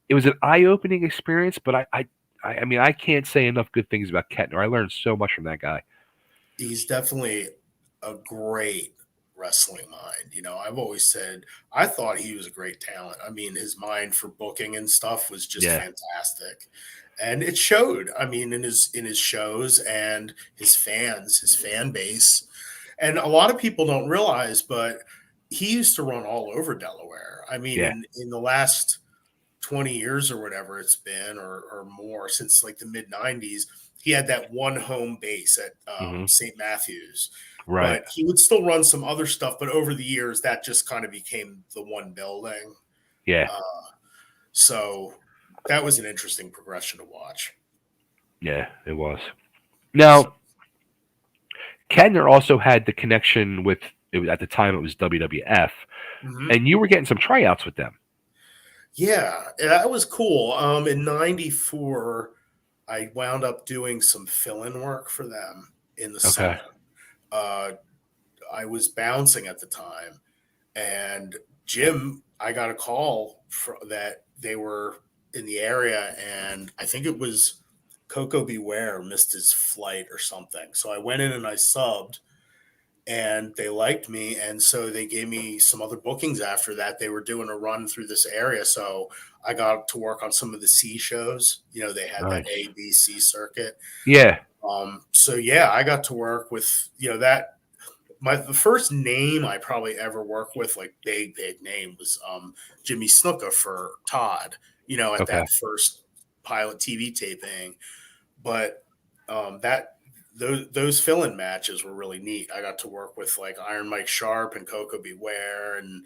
it was an eye-opening experience, but I mean, I can't say enough good things about Ketner. I learned so much from that guy. He's definitely a great wrestling mind. I've always said I thought he was a great talent. I mean, his mind for booking and stuff was just Yeah, fantastic. And it showed, I mean, in his shows and his fan base. And a lot of people don't realize, but he used to run all over Delaware. I mean, yeah, in the last 20 years or whatever it's been, or more, since like the mid 90s, he had that one home base at hmm, St. Matthews, right, but he would still run some other stuff. But over the years, that just kind of became the one building. yeah, Uh, so that was an interesting progression to watch. yeah. It was. So, Now, Ketner also had the connection with. It was, at the time, it was WWF, mhm. and you were getting some tryouts with them. Yeah, that was cool. In '94, I wound up doing some fill-in work for them in the Okay, summer. Uh, I was bouncing at the time, and Jim, I got a call that they were in the area, and I think it was Coco Beware missed his flight or something. So I went in and I subbed, and they liked me, and so they gave me some other bookings after that. They were doing a run through this area, so I got to work on some of the C shows. They had that nice. ABC circuit. Yeah. So yeah, I got to work with that. The first name I probably ever worked with, like big name, was Jimmy Snuka for Todd. At Okay. that first pilot TV taping, but that those fill-in matches were really neat. I got to work with like Iron Mike Sharp and Coco Beware and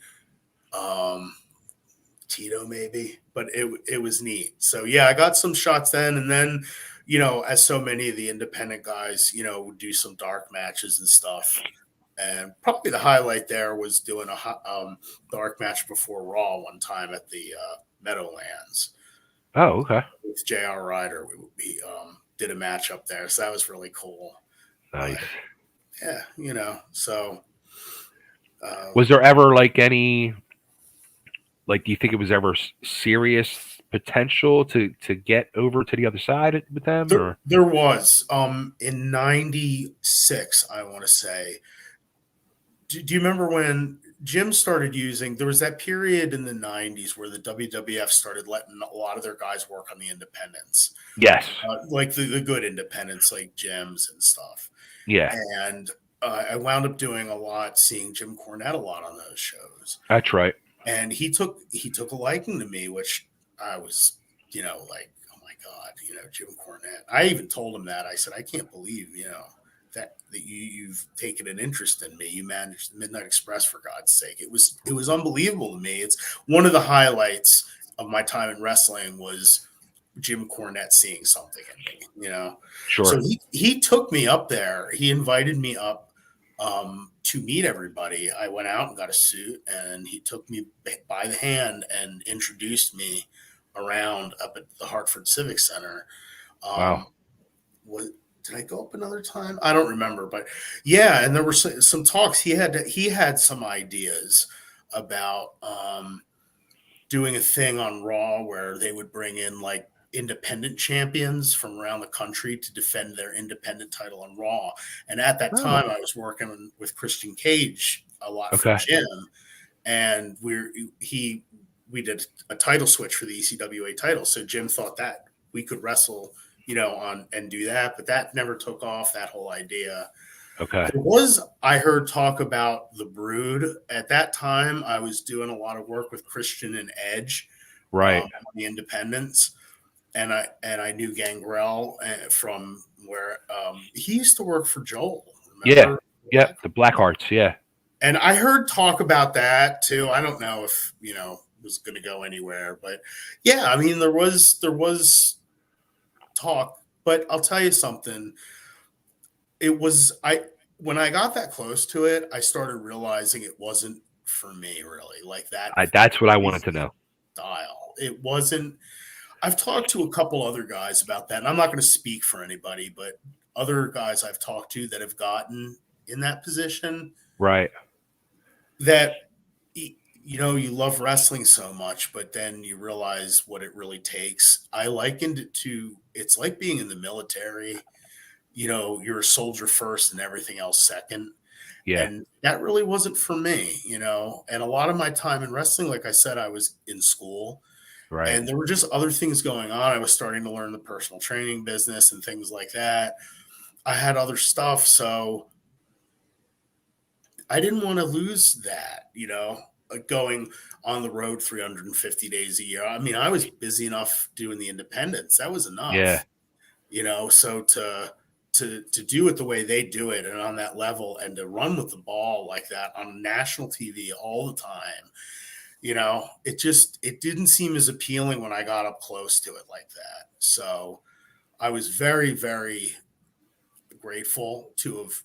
um, Tito maybe, but it was neat. So yeah, I got some shots then, and then as so many of the independent guys, would do some dark matches and stuff. And probably the highlight there was doing a dark match before Raw one time at the Meadowlands Oh, okay. with J.R. Ryder. We did a match up there, so that was really cool. Nice. But yeah, so. Was there ever like any, like, do you think it was ever serious potential to get over to the other side with them, or? There was in '96, I want to say. Do you remember when Jim started using? There was that period in the '90s where the WWF started letting a lot of their guys work on the independents, Yes. like the good independents, like Jim's and stuff. Yeah. And I wound up doing a lot, seeing Jim Cornette a lot on those shows. That's right. And he took a liking to me, which I was, like, oh my God, Jim Cornette. I even told him that. I said, I can't believe, that you've taken an interest in me. You managed the Midnight Express, for God's sake. It was unbelievable to me. It's one of the highlights of my time in wrestling was Jim Cornette seeing something in me, Sure. So he took me up there. He invited me up to meet everybody. I went out and got a suit, and he took me by the hand and introduced me around up at the Hartford Civic Center. Wow. Did I go up another time? I don't remember, but yeah. And there were some talks. He had some ideas about doing a thing on Raw where they would bring in like independent champions from around the country to defend their independent title on Raw. And at that time, I was working with Christian Cage a lot for Jim, and we did a title switch for the ECWA title. So Jim thought that we could wrestle, on and do that, but that never took off, that whole idea. Okay. I heard talk about the Brood. At that time, I was doing a lot of work with Christian and Edge, right, on the independents. And I knew Gangrel from where he used to work for Joel. Remember? Yeah, the Blackhearts, yeah. And I heard talk about that too. I don't know if was going to go anywhere, but yeah, I mean there was talk. But I'll tell you something. When I got that close to it, I started realizing it wasn't for me really. Like that. That's what I wanted to know. Style. It wasn't. I've talked to a couple other guys about that, and I'm not going to speak for anybody, but other guys I've talked to that have gotten in that position, right? That you love wrestling so much, but then you realize what it really takes. I likened it to it's like being in the military. You're a soldier first and everything else second. Yeah. And that really wasn't for me, and a lot of my time in wrestling, like I said, I was in school. Right. And there were just other things going on. I was starting to learn the personal training business and things like that. I had other stuff. So I didn't want to lose that, going on the road 350 days a year. I mean, I was busy enough doing the independents. That was enough. Yeah. So to do it the way they do it and on that level and to run with the ball like that on national TV all the time, it didn't seem as appealing when I got up close to it like that. So I was very, very grateful to have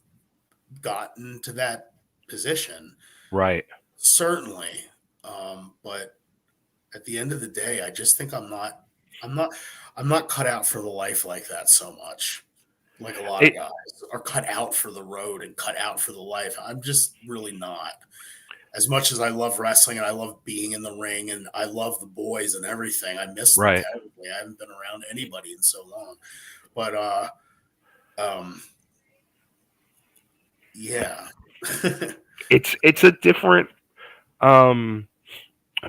gotten to that position. Right. Certainly. But at the end of the day, I just think I'm not cut out for the life like that so much. Like a lot of guys are cut out for the road and cut out for the life. I'm just really not. As much as I love wrestling and I love being in the ring and I love the boys and everything, I miss them terribly. I haven't been around anybody in so long. But yeah. it's a different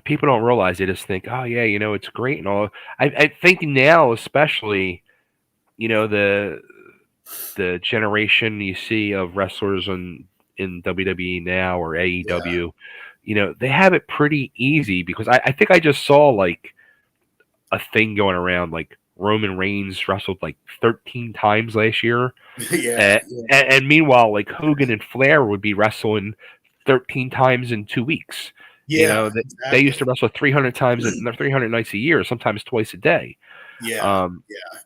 people don't realize. They just think, oh yeah, it's great and all. I think now, especially, the generation you see of wrestlers in WWE now or AEW, they have it pretty easy because I think I just saw like a thing going around like Roman Reigns wrestled like 13 times last year. And meanwhile, like Hogan and Flair would be wrestling 13 times in 2 weeks. Exactly. They used to wrestle 300 times and 300 nights a year, sometimes twice a day. Yeah.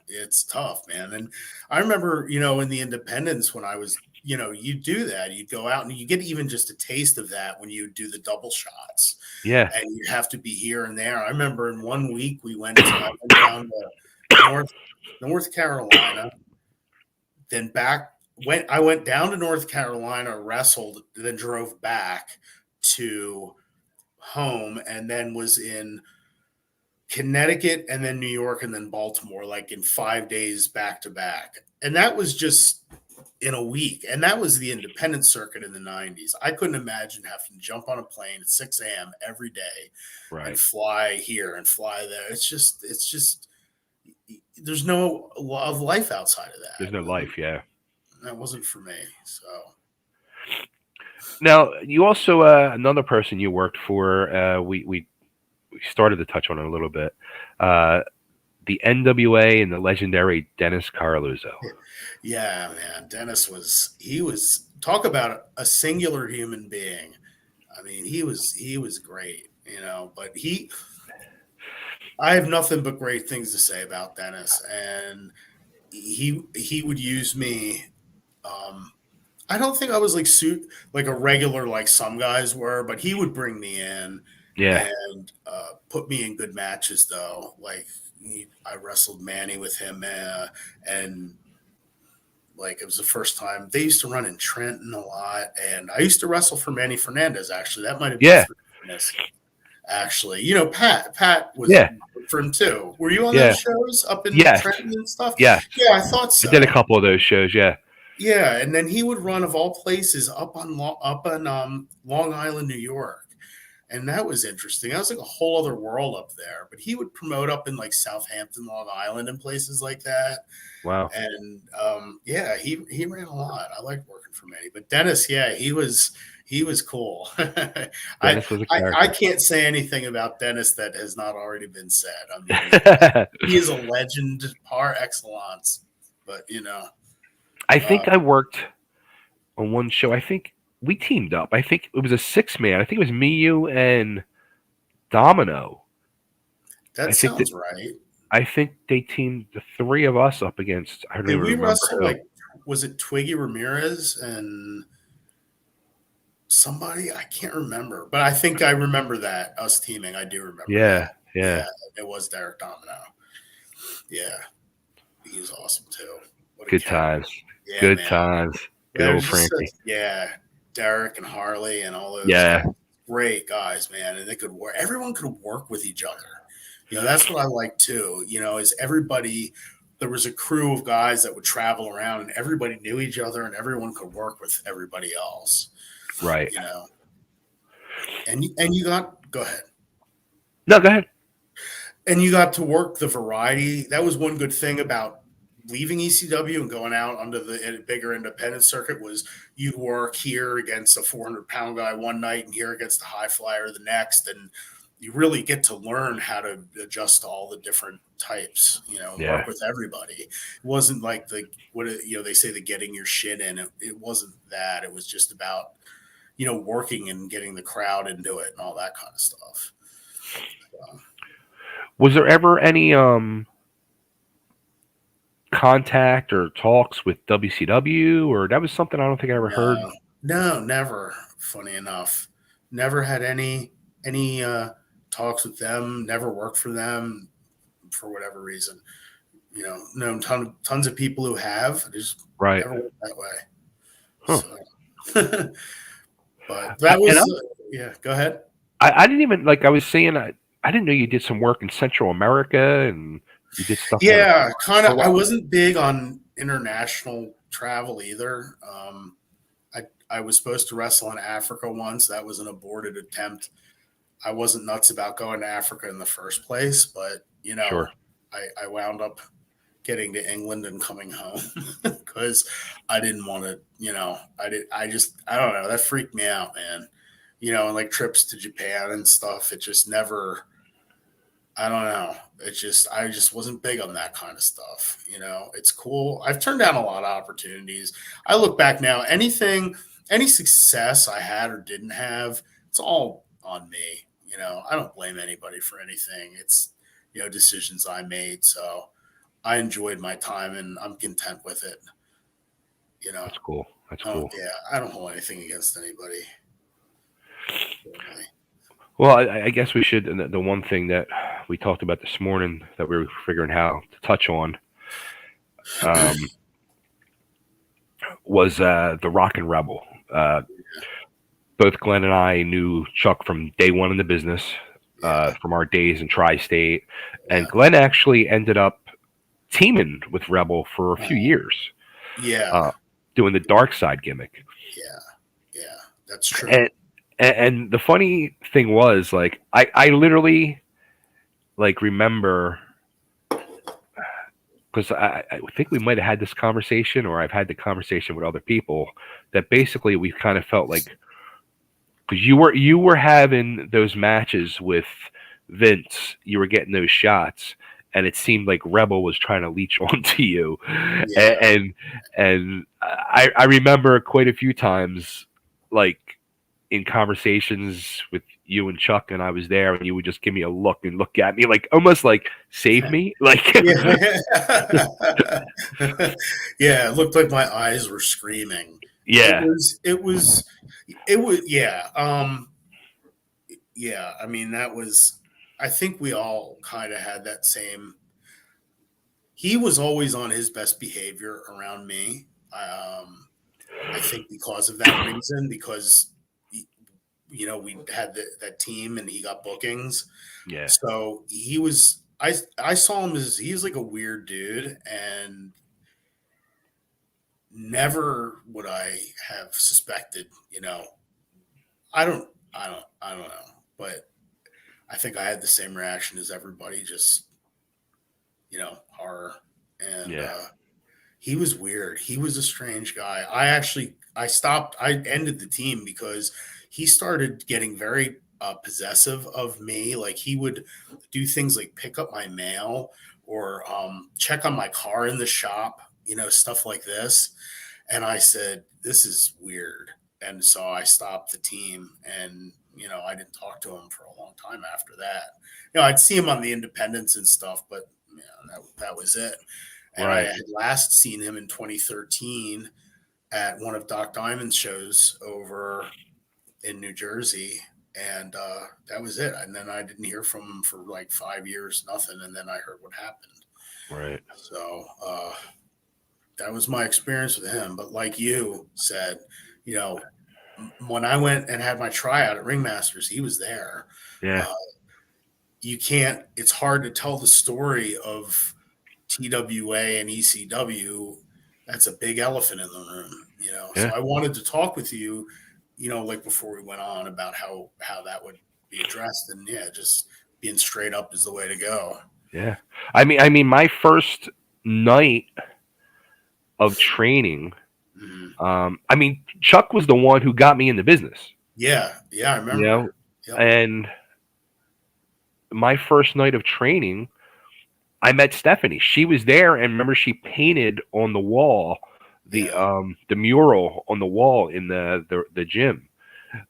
It's tough, man. And I remember, in the independents when I was you do that. You go out and you get even just a taste of that when you do the double shots, Yeah. and you have to be here and there. I remember in 1 week I went down to North Carolina, then I went down to North Carolina, wrestled, then drove back to home, and then was in Connecticut and then New York and then Baltimore, like in 5 days back to back. And that was just in a week. And that was the independent circuit in the 90s. I couldn't imagine having to jump on a plane at 6 a.m. every day and fly here and fly there. It's just, there's no life outside of that. There's no life. Yeah. That wasn't for me. So. Now, you also, another person you worked for, we started to touch on it a little bit, the NWA and the legendary Dennis Carluzzo. Yeah, man. Dennis was talk about a singular human being. I mean, he was great, but I have nothing but great things to say about Dennis. And he would use me. I don't think I was like a regular, like some guys were, but he would bring me in and put me in good matches though. Like I wrestled Manny with him, and like it was the first time. They used to run in Trenton a lot, and I used to wrestle for Manny Fernandez. Actually, that might have been Dennis. Actually, Pat was for him too. Were you on those shows up in Trenton and stuff? Yeah, I thought so. I did a couple of those shows. Yeah, and then he would run, of all places, up on Long Island, New York, and that was interesting. That was like a whole other world up there. But he would promote up in like Southampton, Long Island, and places like that. Wow. And he ran a lot. I liked working for Manny. But Dennis, he was cool. I can't say anything about Dennis that has not already been said. I mean, he is a legend par excellence. But I think I worked on one show. I think we teamed up. I think it was a 6-man. I think it was me, you, and Domino. That sounds right. I think they teamed the three of us up against. I don't even remember. Wrestle, was it Twiggy Ramirez and somebody? I can't remember, but I think I remember that us teaming. I do remember. Yeah. It was Derek Domino. Yeah, he was awesome too. Good times. Yeah, good times. Good old Frankie. Derek and Harley and all those. Yeah, great guys, man, and they could work. Everyone could work with each other. That's what I like too. Is everybody. There was a crew of guys that would travel around, and everybody knew each other, and everyone could work with everybody else. Right. And you go ahead. No, go ahead. And you got to work the variety. That was one good thing about leaving ECW and going out under the bigger independent circuit was you'd work here against a 400-pound guy one night and here against a high flyer the next. And you really get to learn how to adjust to all the different types, work with everybody. It wasn't like they say the getting your shit in. It wasn't that. It was just about, working and getting the crowd into it and all that kind of stuff. So. Was there ever any, contact or talks with WCW, or that was something I don't think I ever heard? No, never. Funny enough, never had any talks with them. Never worked for them for whatever reason. Known tons of people who have. Just never worked that way. Huh. So. But that was Go ahead. I didn't even I was saying I didn't know you did some work in Central America and. You did stuff. Yeah, kind of. I wasn't big on international travel either. I was supposed to wrestle in Africa once. That was an aborted attempt. I wasn't nuts about going to Africa in the first place, but I wound up getting to England and coming home because I didn't want to. I don't know. That freaked me out, man. And like trips to Japan and stuff. It just never. I don't know. I just wasn't big on that kind of stuff. It's cool. I've turned down a lot of opportunities. I look back now, any success I had or didn't have, it's all on me. I don't blame anybody for anything. It's, decisions I made. So I enjoyed my time and I'm content with it. You know, That's cool. That's oh cool. yeah, I don't hold anything against anybody. Certainly. Well, I guess we should. And the one thing that we talked about this morning that we were figuring how to touch on um, was the Rock and Rebel. Uh, both Glenn and I knew Chuck from day one in the business, Yeah, from our days in Tri-State, and yeah, Glenn actually ended up teaming with Rebel for a few uh, years, yeah, uh, doing the dark side gimmick. yeah, yeah. That's true. And and the funny thing was, like, I literally like remember because I think we might have had this conversation, or I've had the conversation with other people that basically we kind of felt like because you were having those matches with Vince, you were getting those shots, and it seemed like Rebel was trying to leech onto you, Yeah, and I remember quite a few times, like in conversations with you and Chuck, and I was there, and you would just give me a look and look at me like almost like save me, like yeah, yeah. It looked like my eyes were screaming. It yeah, was, it was, it was. Yeah, yeah. I mean, that was. I think we all kind of had that same. He was always on his best behavior around me. I think because of that reason, because we had that team and he got bookings. yeah, So he was. I saw him as he's like a weird dude, and never would I have suspected. I don't know, but I think I had the same reaction as everybody. Just horror, and yeah, he was weird. He was a strange guy. I ended the team because he started getting very possessive of me. Like he would do things like pick up my mail or check on my car in the shop, stuff like this. And I said, this is weird. And so I stopped the team and, I didn't talk to him for a long time after that. I'd see him on the independents and stuff, but that was it. And I right, had last seen him in 2013 at one of Doc Diamond's shows over in New Jersey. And that was it. And then I didn't hear from him for like 5 years, nothing. And then I heard what happened. right, So that was my experience with him. But like you said, you know, when I went and had my tryout at Ringmasters, he was there. yeah, Uh, you can't, it's hard to tell the story of TWA and ECW. That's a big elephant in the room. So yeah, I wanted to talk with you, like before we went on about how that would be addressed. And yeah, just being straight up is the way to go. yeah. I mean, my first night of training. Mhm. I mean, Chuck was the one who got me in the business, Yeah. Yeah. I you remember. know, Yep. and my first night of training, I met Stephanie. She was there, and remember, she painted on the wall Yeah. the mural on the wall in the gym,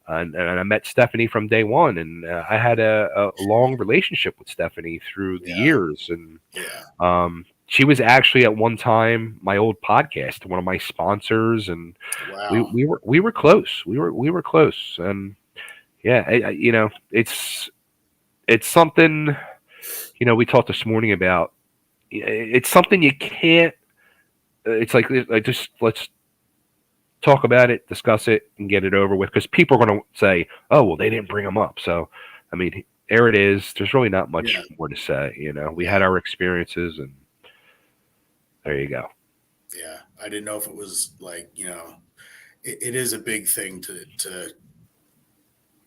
and I met Stephanie from day one, and I had a long relationship with Stephanie through the Yeah. years, and Yeah. she was actually at one time my old podcast, one of my sponsors, and we Wow. we were we were close. We were close, and yeah, it's something we talked this morning about. It's something you can't. It's like just let's talk about it, discuss it, and get it over with. Because people are going to say, "Oh, well, they didn't bring them up." So, I mean, there it is. There's really not much Yeah. more to say. We Yeah. had our experiences, and there you go. Yeah. I didn't know if it was like, it is a big thing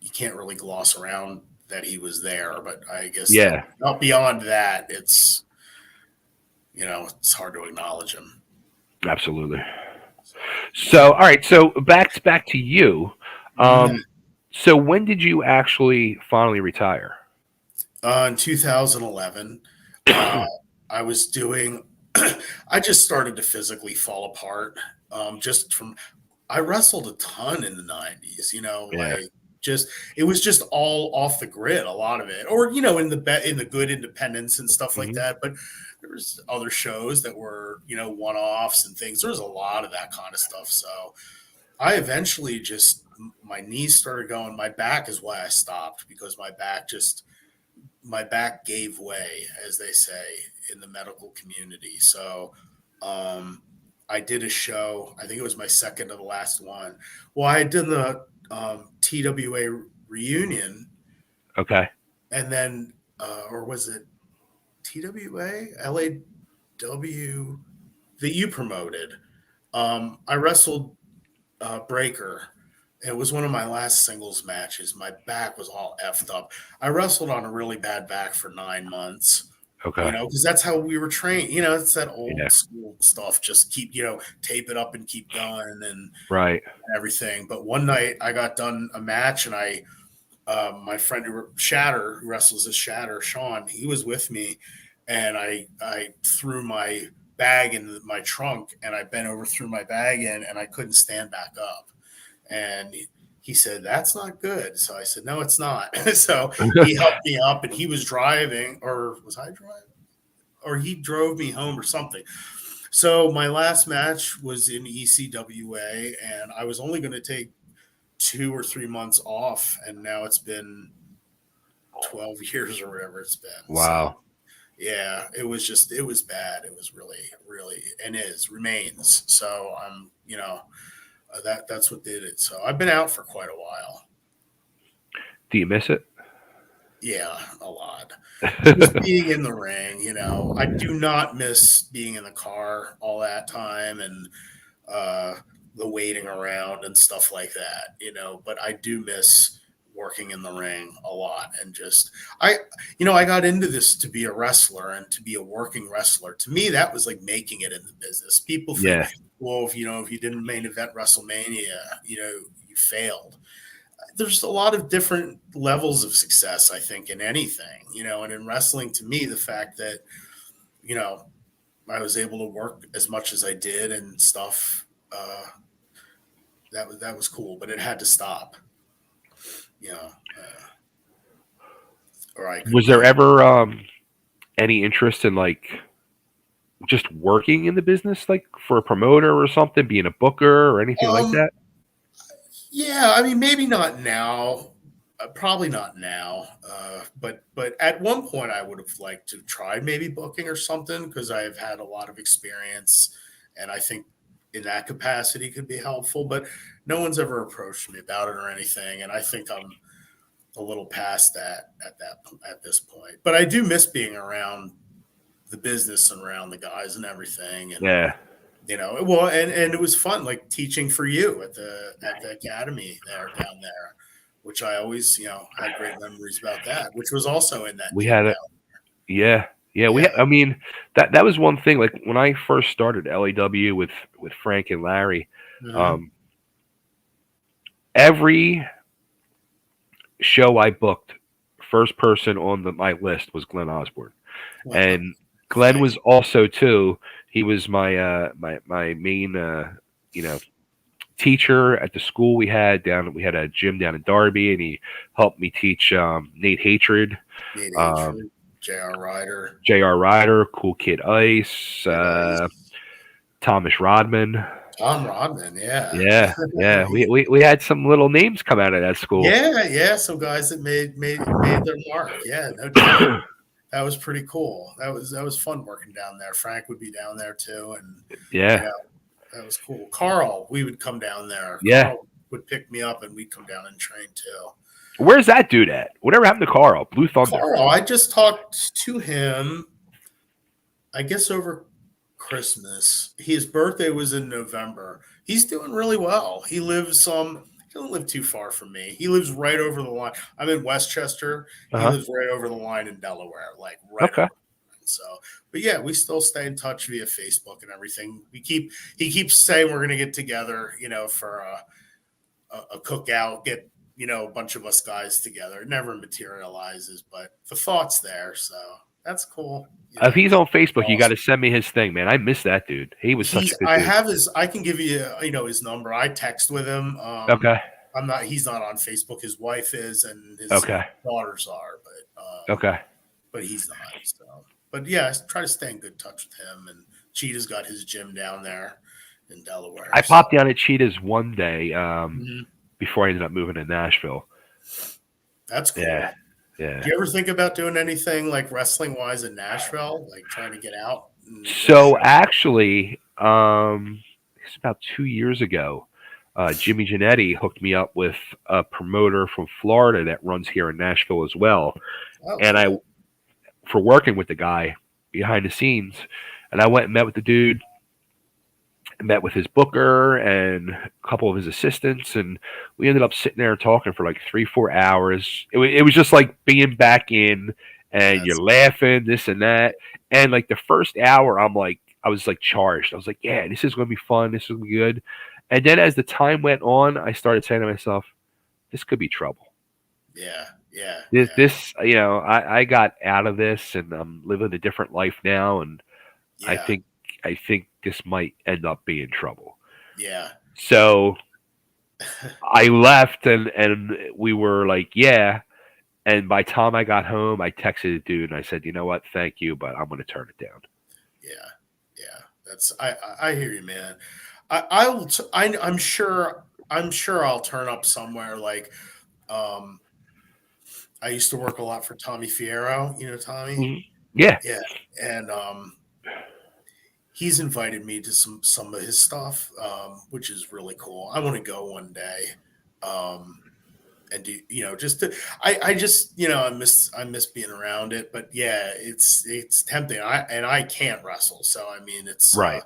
you can't really gloss around that he was there, but I guess that Yeah, not beyond that, it's hard to acknowledge him. absolutely. So, So, all right. So back to you. mhm. So when did you actually finally retire? In 2011, uh, I was doing, I just started to physically fall apart. Just from, I wrestled a ton in the 90s, Yeah, it was just all off the grid, a lot of it, or in the good independents and stuff like Mhm. that. But there was other shows that were one-offs and things. There was a lot of that kind of stuff. So I eventually just my knees started going. My back is why I stopped, because my back gave way, as they say in the medical community. So I did a show. I think it was my second to the last one. Well, I did the TWA reunion, Okay. and then or was it TWA LAW that you promoted? I wrestled Breaker. It was one of my last singles matches. My back was all effed up. I wrestled on a really bad back for 9 months. Okay. Because that's how we were trained. It's that old Yeah. school stuff. Just keep, tape it up and keep going and Right. everything. But one night I got done a match, and my friend Shatter, who wrestles as Shatter, Sean, he was with me, and I threw my bag in my trunk, and I bent over, threw my bag in, and I couldn't stand back up. And he said, "That's not good." So I said, "No, it's not." So he helped me up, and he was driving, or was I driving? Or he drove me home or something. So my last match was in ECWA, and I was only going to take 2 or 3 months off, and now it's been 12 years or whatever it's been. Wow. So, yeah, it was bad. It was really, really, and remains. So I'm, that's what did it. So I've been out for quite a while. Do you miss it? Yeah, a lot. Just being in the ring, I do not miss being in the car all that time, and the waiting around and stuff like that, but I do miss working in the ring a lot. And just, I got into this to be a wrestler and to be a working wrestler. To me, that was like making it in the business. People think, Yeah. well, if you didn't main event WrestleMania, you failed. There's a lot of different levels of success, I think, in anything, and in wrestling, to me, the fact that, I was able to work as much as I did and stuff, that was cool, but it had to stop, or I Was there ever any interest in like just working in the business, like for a promoter or something, being a booker or anything like that? Yeah, I mean, maybe not now, probably not now, but at one point I would have liked to try maybe booking or something, because I have had a lot of experience, and I think in that capacity could be helpful. But no one's ever approached me about it or anything, and I think I'm a little past that at this point. But I do miss being around the business and around the guys and everything, and Yeah. well, and it was fun, like teaching for you at the academy down there, which I always, had great memories about that, which was also in that We gym had down. it. Yeah. Yeah. Yeah. I mean, that was one thing. Like when I first started LAW with Frank and Larry, Mhm. every show I booked, first person on my list was Glen Osbourne. Well, And Glenn thanks. was also too. He was my my main teacher at the school we had down. We had a gym down in Darby, and he helped me teach Nate Hatred, Nate um, Hatred, J.R. Ryder, J.R. Ryder, Cool Kid Ice, Kid Ice, Thomas Rodman. Tom Rodman. Yeah. Yeah, yeah. We had some little names come out of that school. Yeah. Some guys that made their mark. Yeah, no doubt. That was pretty cool. That was fun working down there. Frank would be down there too, and Yeah. that was cool. Carl, we would come down there. Yeah. Carl would pick me up, and we'd come down and train too. Where's that dude at? Whatever happened to Carl? Blue Thunder. Carl, I just talked to him, I guess over Christmas. His birthday was in November. He's doing really well. He doesn't live too far from me. He lives right over the line. I'm in Westchester. He lives right over the line in Delaware, like right Okay. over. So, but yeah, we still stay in touch via Facebook and everything. He keeps saying we're going to get together, for a cookout, get, a bunch of us guys together. It never materializes, but the thought's there. So that's cool. If he's on Facebook, you got to send me his thing, man. I miss that dude. He was such a good dude. I can give you, his number. I text with him. Okay. I'm not. He's not on Facebook. His wife is, and his Okay. daughters are, Okay. but he's not. So, but yeah, I try to stay in good touch with him. And Cheetah's got his gym down there in Delaware. I So popped down at Cheetah's one day mhm. before I ended up moving to Nashville. That's Yeah. cool. Yeah. Do you ever think about doing anything like wrestling wise in Nashville, like trying to get out and do a So show? actually, it's about 2 years ago, Jimmy Janetti hooked me up with a promoter from Florida that runs here in Nashville as well, Oh, and I cool. for working with the guy behind the scenes, and I went and met with the dude, met with his booker and a couple of his assistants, and we ended up sitting there talking for like 3 4 hours. It was just like being back in, and you're That's laughing this and that, and like the first hour I was like charged. I was like, yeah, this is going to be fun, this is going to be good. And then as the time went on, I started saying to myself, this could be trouble. yeah, yeah, yeah, This I got out of this, and I'm living a different life now, and I yeah, think I think this might end up being trouble. yeah. So I left, and we were like, yeah. And by the time I got home, I texted the dude and I said, you know what, thank you, but I'm going to turn it down. Yeah, yeah. That's I hear you, man. I'll I'm sure I'll turn up somewhere. Like um, I used to work a lot for Tommy Fierro. You know Tommy? Mhm. Yeah, Yeah, and he's invited me to some of his stuff, which is really cool. I want to go one day. Um, and do just I just I miss being around it, but yeah, it's tempting. I can't wrestle, so I mean it's right.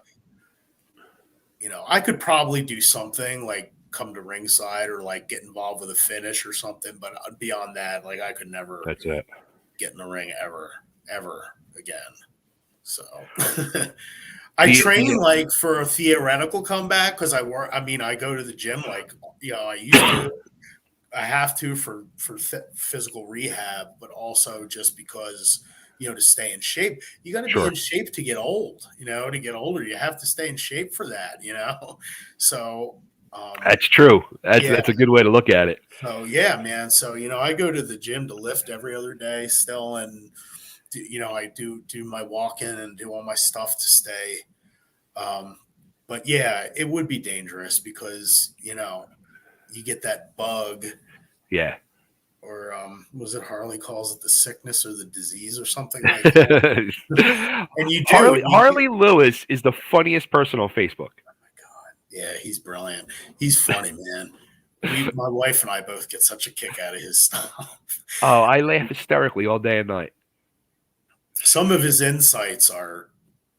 I could probably do something like come to ringside or like get involved with a finish or something, but beyond that, like I could never That's it. get in the ring ever again. So I The train like for a theoretical comeback because I work. I mean, I go to the gym like I used to. I have to for physical rehab, but also just because to stay in shape. You got to be in sure, shape to get old. To get older, you have to stay in shape for that. So that's true. yeah, That's a good way to look at it. so yeah, man. So I go to the gym to lift every other day still, and I do my walk in and do all my stuff to stay. Um, but yeah, it would be dangerous because you get that bug Yeah. or was it Harley calls it the sickness or the disease or something like that? And you do, Harley and you get, Harley Lewis is the funniest person on Facebook. yeah, he's brilliant. He's funny, man. My wife and I both get such a kick out of his stuff. Oh, I laugh hysterically all day and night. Some of his insights are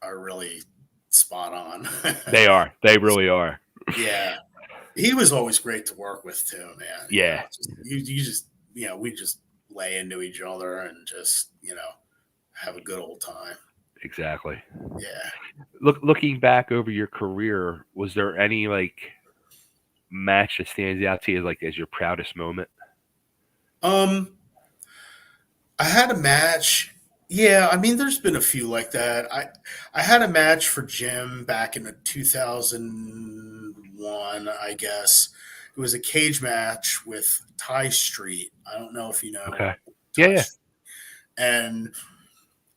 really spot on. They are. They really are. Yeah, he was always great to work with too, man. Yeah, You just we just lay into each other and just have a good old time. exactly. Yeah. Looking back over your career, was there any like match that stands out to you like as your proudest moment? Um, I had a match. Yeah, I mean, there's been a few like that. I had a match for Jim back in 2001, I guess. It was a cage match with Ty Street. I don't know if you know Okay. Yeah, Ty yeah. Street. And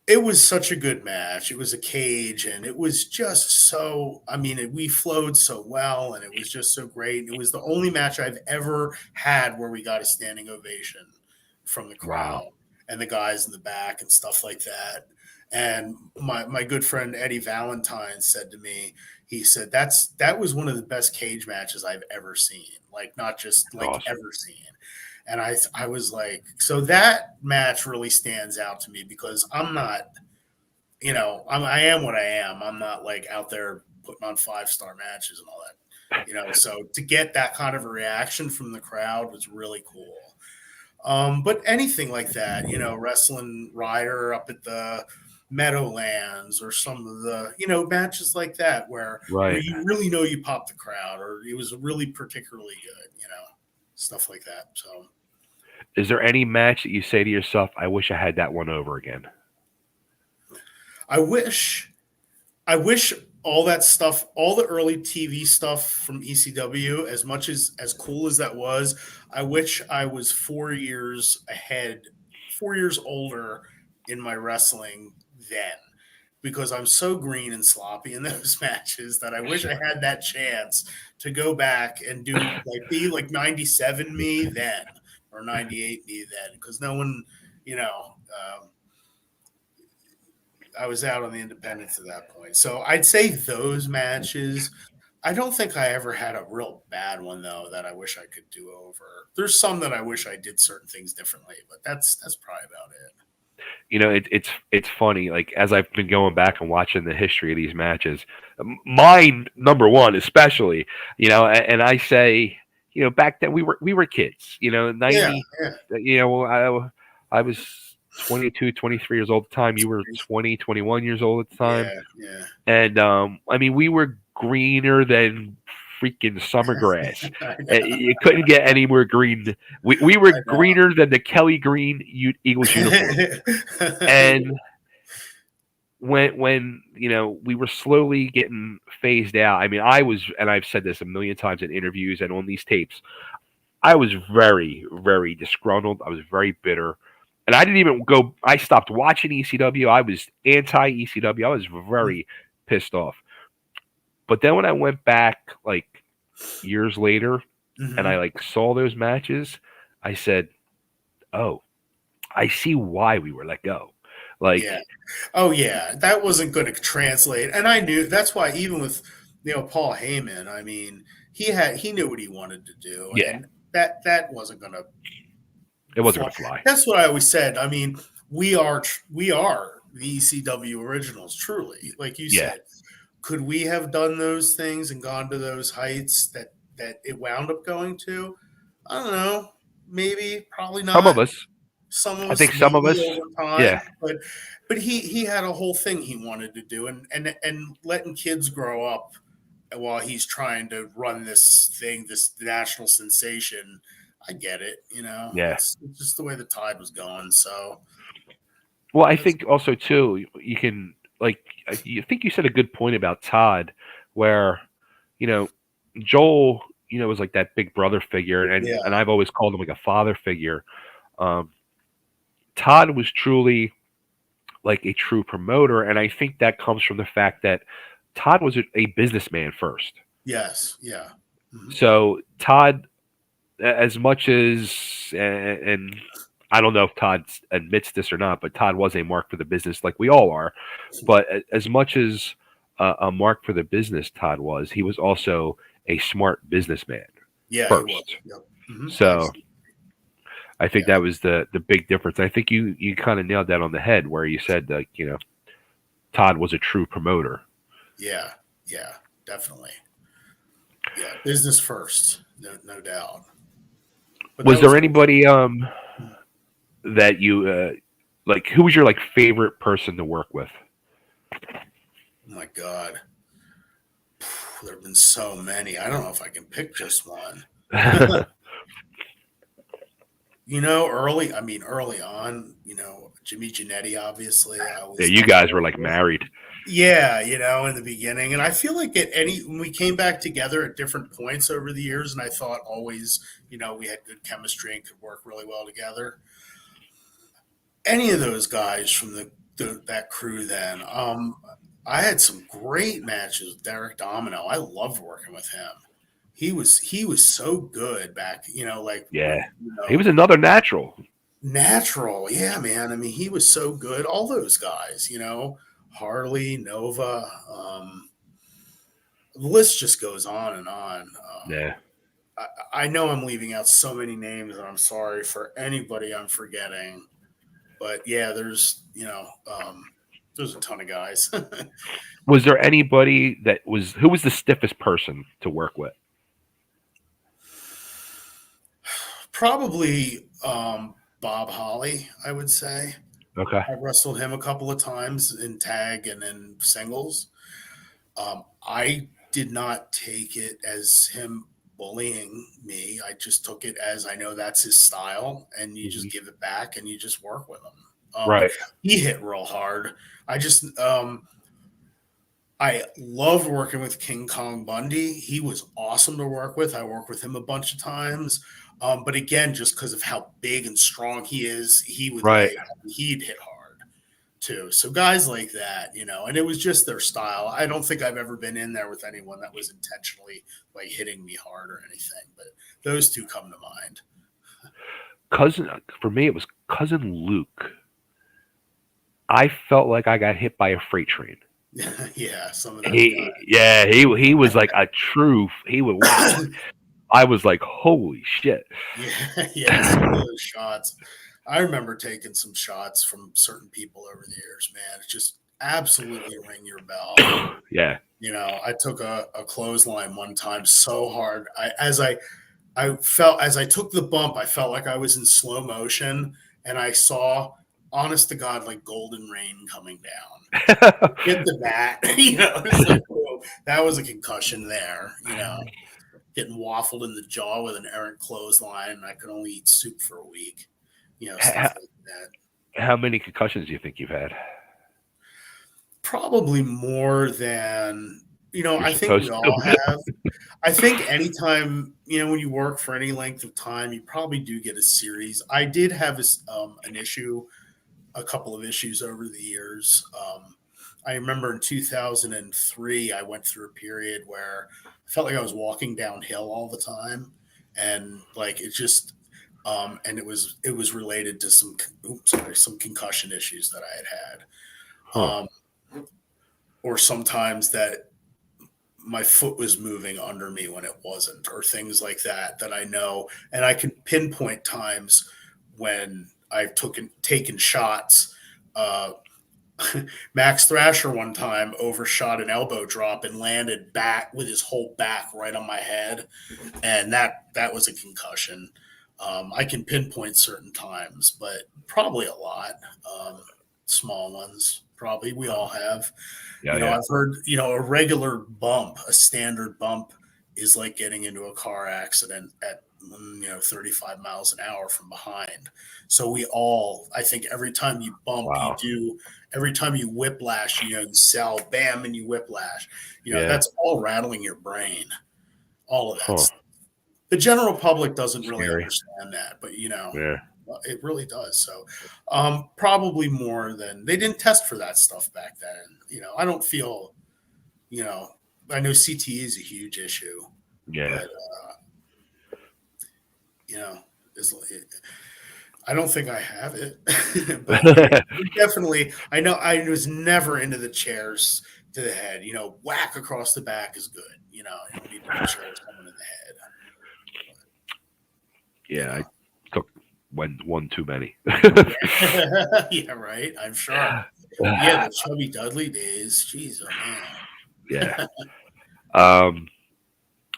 it was such a good match. It was a cage, and it was just so. I mean, we flowed so well, and it was just so great. It was the only match I've ever had where we got a standing ovation from the Wow. crowd and the guys in the back and stuff like that. And my good friend Eddie Valentine said to me, he said that was one of the best cage matches I've ever seen. Like not just That's like awesome. ever seen. And I was like, so that match really stands out to me because I'm not, I am what I am. I'm not like out there putting on 5-star matches and all that. So to get that kind of a reaction from the crowd was really cool. But anything like that, wrestling Ryder up at the Meadowlands or some of the, matches like that where Right. you really know you popped the crowd or it was really particularly good, stuff like that. So Is there any match that you say to yourself, I wish I had that one over again? I wish all that stuff, all the early TV stuff from ECW, as much as cool as that was, I wish I was 4 years ahead, 4 years older in my wrestling then, because I'm so green and sloppy in those matches that I wish I had that chance to go back and do like be like 97 me then or 98 me then, because no one, you know. I was out on the independents at that point. So I'd say those matches. I don't think I ever had a real bad one though that I wish I could do over. There's some that I wish I did certain things differently, but that's probably about it. It's funny. Like as I've been going back and watching the history of these matches, mine number one especially. And I say, back then we were kids. Yeah, 90. yeah, I was 22, 23 years old at the time. You were 20, 21 years old at the time. yeah, yeah. And I mean, we were greener than freaking summer grass. I know. You couldn't get any more green. We were I know. greener than the Kelly Green Eagles uniform. And when we were slowly getting phased out. I mean, I was, and I've said this a million times in interviews and on these tapes, I was very, very disgruntled. I was very bitter. And I didn't even go. I stopped watching ECW. I was anti ECW. I was very pissed off. But then when I went back like years later and I like saw those matches, I said, "Oh, I see why we were let go." Like, yeah. Oh yeah, that wasn't going to translate, and I knew that's why. Even with Paul Heyman, I mean, he knew what he wanted to do, yeah, and that wasn't going to. it wasn't going to fly. That's what I always said. I mean, we are the ECW originals, truly. Like you Yeah. said, could we have done those things and gone to those heights that it wound up going to? I don't know. Maybe, probably not. Some of us. Some of I us, think some of us. maybe over time, Yeah. but he had a whole thing he wanted to do, and letting kids grow up while he's trying to run this thing, this national sensation. I get it, Yeah. It's just the way the tide was going. So, Well, I think also too, you can like. You think you said a good point about Todd, where Joel, was like that big brother figure, and yeah, and I've always called him like a father figure. Todd was truly like a true promoter, and I think that comes from the fact that Todd was a businessman first. yes, yeah, So Todd, as much as, and I don't know if Todd admits this or not, but Todd was a mark for the business, like we all are. But as much as a mark for the business, Todd was, he was also a smart businessman yeah, first. he was. Yep. So I think that was the big difference. I think you kind of nailed that on the head where you said like Todd was a true promoter. Yeah, definitely. Yeah, business first, no doubt. But Was there anybody that you like? Who was your like favorite person to work with? Oh my God, there have been so many. I don't know if I can pick just one. Early on, Jimmy Giannetti, obviously. Yeah, you guys were like married. Yeah, in the beginning. And I feel like when we came back together at different points over the years, and I thought always, we had good chemistry and could work really well together. Any of those guys from that crew then, I had some great matches with Derek Domino. I loved working with him. He was so good back, Yeah, he was another natural. Natural, yeah, man. I mean, he was so good. All those guys, Harley, Nova. The list just goes on and on. Yeah. I know I'm leaving out so many names, and I'm sorry for anybody I'm forgetting. But yeah, there's a ton of guys. Was there anybody who was the stiffest person to work with? Probably Bob Holly, I would say. Okay. I wrestled him a couple of times in tag and in singles. I did not take it as him bullying me. I just took it as I know that's his style, and you just give it back and you just work with him. Right. He hit real hard. I I loved working with King Kong Bundy. He was awesome to work with. I worked with him a bunch of times. But again, just because of how big and strong he is, Right. he'd hit hard too. So guys like that, and it was just their style. I don't think I've ever been in there with anyone that was intentionally like hitting me hard or anything, but those two come to mind. For me, it was Cousin Luke. I felt like I got hit by a freight train. Yeah, some of those guys. He was like a true. Wow. I was like, holy shit. Yeah, some of those shots. I remember taking some shots from certain people over the years, man. It's just absolutely ring your bell. Yeah. I took a clothesline one time so hard. As I took the bump, I felt like I was in slow motion, and I saw, honest to God, like golden rain coming down. Hit the bat, it's like, whoa, that was a concussion there, getting waffled in the jaw with an errant clothesline, and I could only eat soup for a week, stuff like that. How many concussions do you think you've had? Probably more than, I think we all have. I think anytime, when you work for any length of time, you probably do get a series. I did have a couple of issues over the years. I remember in 2003, I went through a period where I felt like I was walking downhill all the time, and like it just, and it was related to some concussion issues that I had. Or sometimes that my foot was moving under me when it wasn't, or things like that I know, and I can pinpoint times when I've taken shots. Max Thrasher one time overshot an elbow drop and landed back with his whole back right on my head, and that was a concussion. I can pinpoint certain times, but probably a lot. Small ones, probably we all have. I've heard, a regular bump, a standard bump is like getting into a car accident at 35 miles an hour from behind. So we all, I think every time you bump, every time you whiplash, you sell, bam, and you whiplash, that's all rattling your brain. All of that stuff. The general public doesn't really understand that, but it really does. So probably more than, they didn't test for that stuff back then. I don't feel, I know CTE is a huge issue. Yeah. But, I don't think I have it. But definitely, I know I was never into the chairs to the head. Whack across the back is good. You don't need the chairs coming in the head. Yeah, I took one too many. Yeah, right. I'm sure. Yeah, the Chubby Dudley days. Jeez, oh man. Yeah.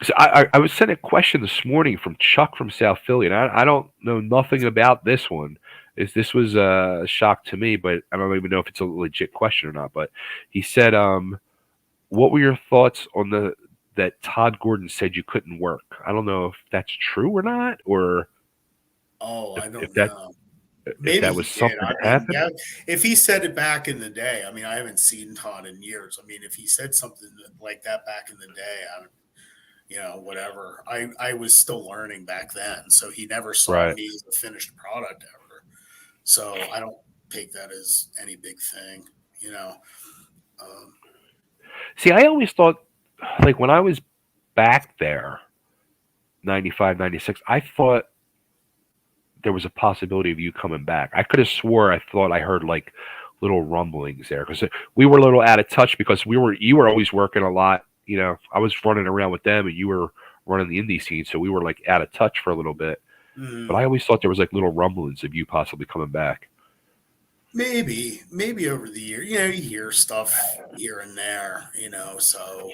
So I was sent a question this morning from Chuck from South Philly, and I don't know nothing about this one. This was a shock to me, but I don't even know if it's a legit question or not. But he said, "What were your thoughts on that Todd Gordon said you couldn't work?" I don't know if that's true or not, or I don't know. Maybe that was something that happened. Yeah, if he said it back in the day, I mean, I haven't seen Todd in years. I mean, if he said something like that back in the day, whatever. I was still learning back then, so he never saw me as a finished product ever. So I don't take that as any big thing, See, I always thought, like when I was back there, 95, 96, I thought there was a possibility of you coming back. I could have swore I thought I heard like little rumblings there because we were a little out of touch because you were always working a lot. I was running around with them and you were running the indie scene, so we were like out of touch for a little bit. But I always thought there was like little rumblings of you possibly coming back. Maybe over the year, you hear stuff here and there, so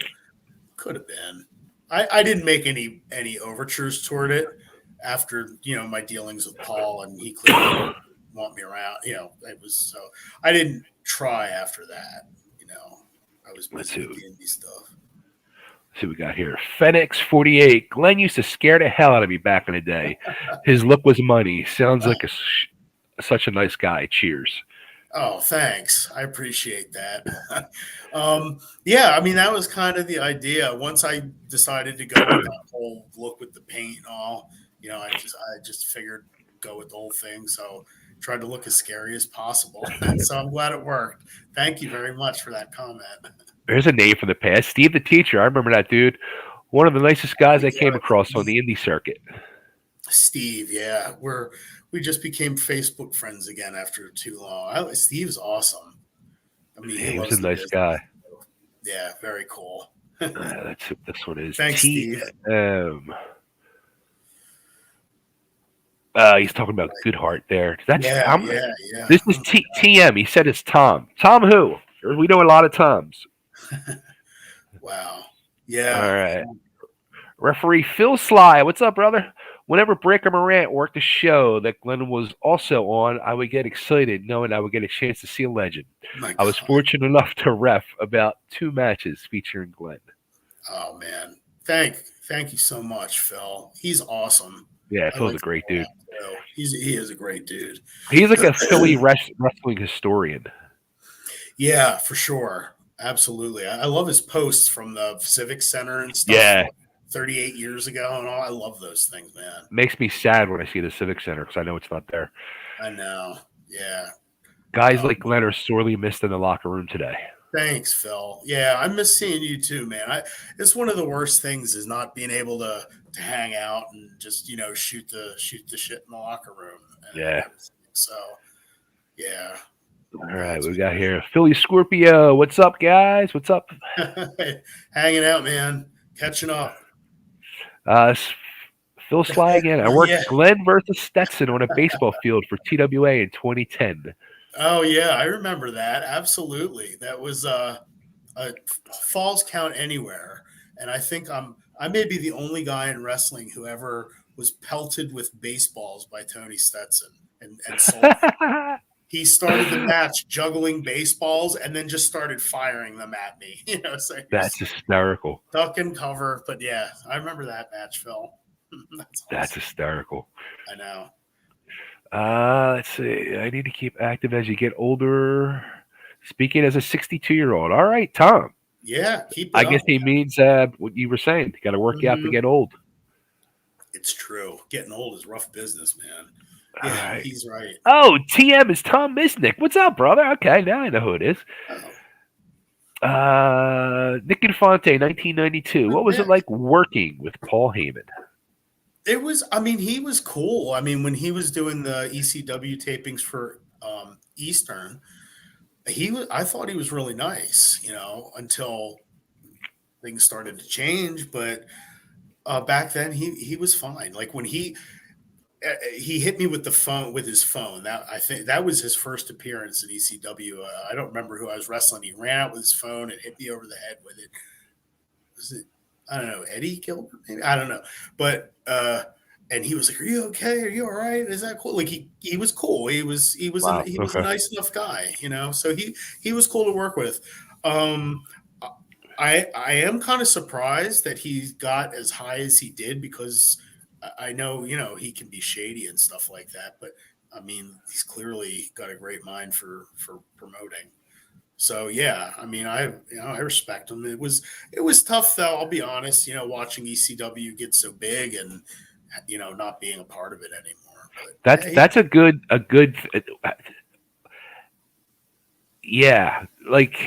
could have been. I didn't make any overtures toward it after, my dealings with Paul, and he clearly didn't want me around, it was, so I didn't try after that, I was busy with the indie stuff. Let's see what we got here. Phoenix 48. Glenn used to scare the hell out of me back in the day. His look was money. Sounds like such a nice guy. Cheers. Oh, thanks. I appreciate that. Yeah, I mean, that was kind of the idea. Once I decided to go with that whole look with the paint and all, I just figured go with the whole thing. So tried to look as scary as possible. So I'm glad it worked. Thank you very much for that comment. There's a name from the past. Steve the Teacher. I remember that dude. One of the nicest guys I came Yeah, across on the indie circuit. Steve, yeah, we just became Facebook friends again after too long. Steve's awesome. I mean, Yeah, he he was a loves the nice business. guy. Yeah, very cool. That's what it is. Thanks, Steve. He's talking about Goodhart there. That's Yeah, I'm. yeah, yeah. This is TM. He said it's Tom. Tom who? We know a lot of Toms. Wow. All Yeah. right. Referee Phil Sly. What's up, brother? Whenever Breaker Morant worked a show that Glenn was also on, I would get excited knowing I would get a chance to see a legend. My I was God. fortunate enough to ref about 2 matches featuring Glenn. Oh man. Thank you so much, Phil. He's awesome. Yeah, I Phil's like a great Phil a dude. lot, too. He is a great dude. He's like a Philly wrestling historian. Yeah, for sure. Absolutely. I love his posts from the Civic Center and stuff Yeah, like 38 years ago and all. I love those things, man. makes me sad when I see the Civic Center because I know it's not there. I know. Yeah. Guys Um, like Glenn are sorely missed in the locker room today. Thanks, Phil. Yeah, I miss seeing you too, man. It's one of the worst things is not being able to hang out and just shoot the shit in the locker room and Yeah. everything. So yeah, All right, it's we got here Philly Scorpio. What's up, guys? What's up? hanging out, man, catching up. Uh, Phil Sly again. I worked Yeah. Glenn versus Stetson on a baseball field for TWA in 2010. Oh yeah, I remember that. Absolutely, that was a falls count anywhere, and I may be the only guy in wrestling who ever was pelted with baseballs by Tony Stetson and sold them. He started the match juggling baseballs and then just started firing them at me. So he That's was hysterical. duck and cover. But yeah, I remember that match, Phil. That's That's awesome. hysterical. I know. Let's see. I need to keep active as you get older. Speaking as a 62-year-old. All right, Tom. Yeah, keep it I guess up. he means what you were saying. Got to work out to Mhm. get old. It's true. Getting old is rough business, man. All Yeah, right. he's right. Oh, TM is Tom Misnick. What's up, brother? Okay, now I know who it is. Oh, Nick Infante, 1992. good What was it Nick. like working with Paul Heyman? It was. I mean, he was cool. I mean, when he was doing the ECW tapings for Eastern, he was. I thought he was really nice. Until things started to change. But back then, he was fine. Like when he hit me with his phone. That I think that was his first appearance in ECW. I don't remember who I was wrestling. He ran out with his phone and hit me over the head with it. Was it? I don't know, Eddie Gilbert, maybe I don't know, but and he was like, "Are you okay? Are you all right? Is that cool?" Like he was cool. Wow. He was a Okay. nice enough guy, So he was cool to work with. Um, I am kind of surprised that he got as high as he did because I know he can be shady and stuff like that, but I mean he's clearly got a great mind for promoting. So yeah, I mean, I respect him. It was tough though. I'll be honest. Watching ECW get so big and not being a part of it anymore. But That's yeah, that's a good. Yeah, like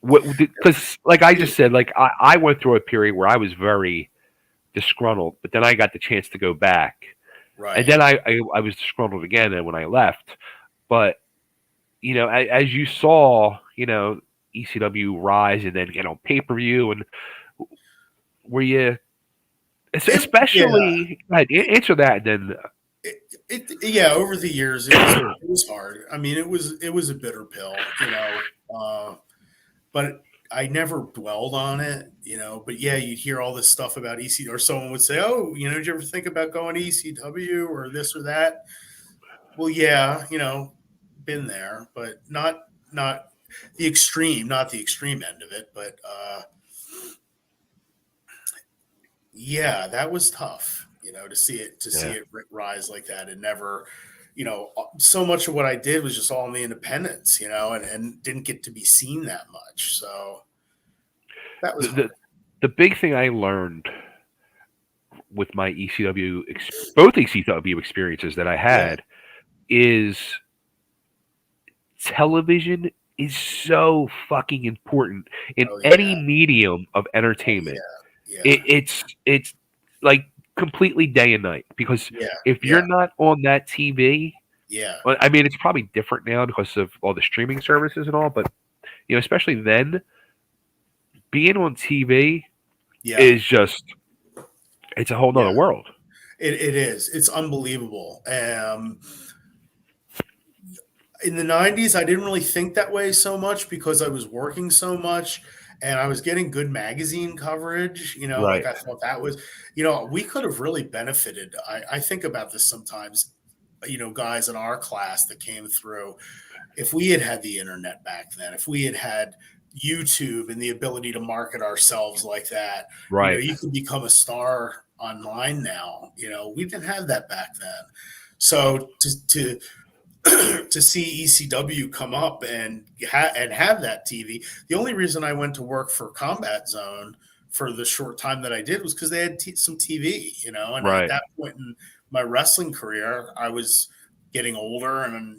what because like I just said, like I went through a period where I was very disgruntled, but then I got the chance to go back, and right. then I was disgruntled again, and when I left, but as you saw, ECW rise and then get on pay per view, and were you Yeah. especially answer that, and then Yeah. Over the years, it was hard. I mean, it was a bitter pill, but I never dwelled on it, But yeah, you'd hear all this stuff about EC, or someone would say, "Oh, did you ever think about going to ECW or this or that?" Well, yeah, been there, but not not the extreme end of it. But yeah, that was tough, to see it yeah, rise like that and never, so much of what I did was just all in the independents, and didn't get to be seen that much. So that was The, hard. the the big thing I learned with my both ECW experiences that I Yeah. had is television is so fucking important in Oh any yeah. medium of Oh entertainment. yeah. Yeah. It's like completely day and night because Yeah. if you're Yeah. not on that TV, Yeah. well, I mean it's probably different now because of all the streaming services and all, but especially then being on TV Yeah. is just it's a whole nother Yeah. world. It is. It's unbelievable. In the 90s, I didn't really think that way so much because I was working so much and I was getting good magazine coverage. Like Right. I thought that was, we could have really benefited. I think about this sometimes, guys in our class that came through. If we had had the internet back then, if we had had YouTube and the ability to market ourselves like that, Right. you could become a star online now. We didn't have that back then. So to see ECW come up and have that TV. The only reason I went to work for Combat Zone for the short time that I did was because they had some TV, and at Right. that point in my wrestling career, I was getting older and,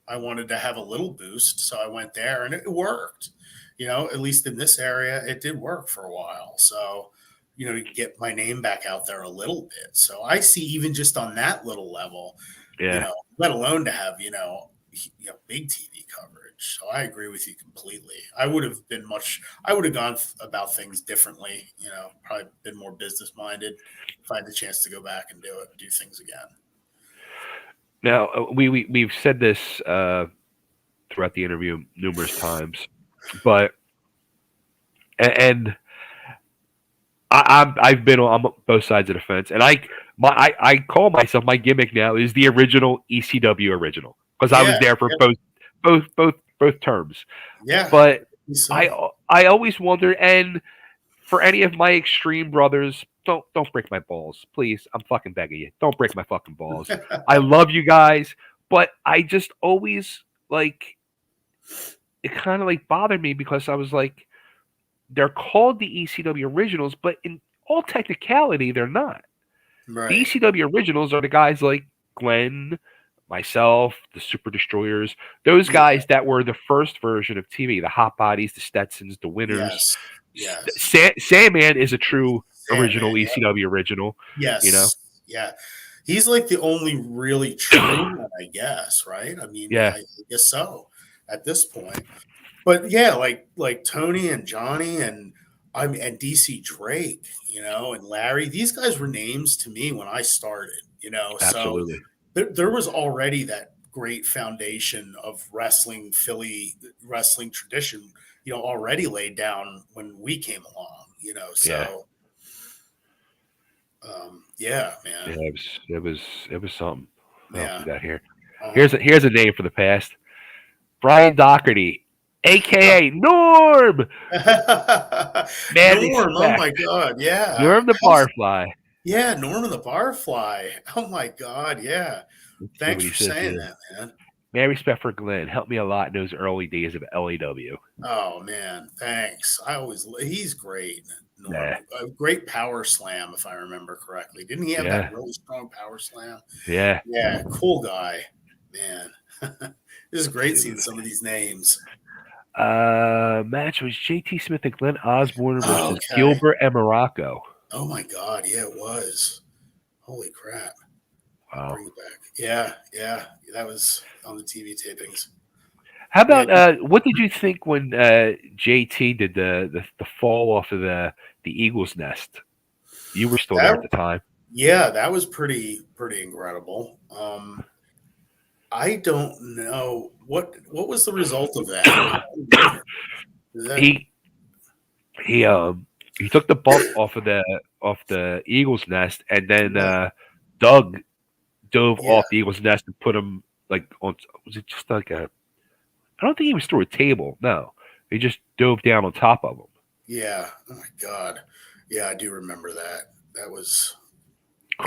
I wanted to have a little boost. So I went there and it worked, at least in this area, it did work for a while. So, to get my name back out there a little bit. So I see even just on that little level, Yeah. let alone to have, big TV coverage. So I agree with you completely. I would have gone about things differently, probably been more business minded if I had the chance to go back and do things again. Now we've said this throughout the interview numerous times, but and I've been on both sides of the fence, and I call myself my gimmick now is the original ECW original because I was Yeah. there for both terms. Yeah. But So, I always wonder, and for any of my extreme brothers, don't break my balls, please. I'm fucking begging you, don't break my fucking balls. I love you guys, but I just always like it. Kind of like bothered me because I was like, they're called the ECW originals, but in all technicality, they're not. The right. ECW originals are the guys like Glenn, myself, the Super Destroyers, those Yeah. guys that were the first version of TV, the Hot Bodies, the Stetsons, the Winners. Yes. Yes. Sandman is a true Sandman. original ECW original, you know? Yes. Yeah. He's like the only really true one, I guess, right? I mean, Yeah, I guess so at this point. But yeah, like Tony and Johnny and DC Drake, and Larry, these guys were names to me when I started, so absolutely. there was already that great foundation of Philly wrestling tradition, already laid down when we came along, Yeah. so yeah, Yeah, man. it was something. What else we Yeah. got here? Uh-huh. Here's a name for the past. Brian Doherty, aka Norm. Mad Norm, oh respect. my God, yeah. Norm the Barfly. Yeah, Norman the Barfly. Oh my God, yeah. Let's see what Thanks he for says saying here. that, man. Mad respect for Glenn. Helped me a lot in those early days of LAW. Oh man, thanks. He's great, Yeah. Norm. A great power slam, if I remember correctly. Didn't he have that Yeah. really strong power slam? Yeah. Yeah, cool guy, man. This is Let's great see. seeing some of these names. Match was JT Smith and Glen Osbourne versus Okay. Gilbert and Morocco. Oh my God, yeah, it was. Holy crap. Wow. Bring it back. Yeah, yeah. That was on the TV tapings. How Yeah, about what did you think when JT did the fall off of the Eagles nest? You were still there at that the time. yeah, that was pretty incredible. I don't know what was the result of that. I don't remember. Is that he he he took the bump off the Eagles nest, and then yeah, Doug dove yeah, off the Eagles nest and put him like on. Was it just like a? I don't think he was through a table. No, he just dove down on top of him. yeah. Oh my God. Yeah, I do remember that. That was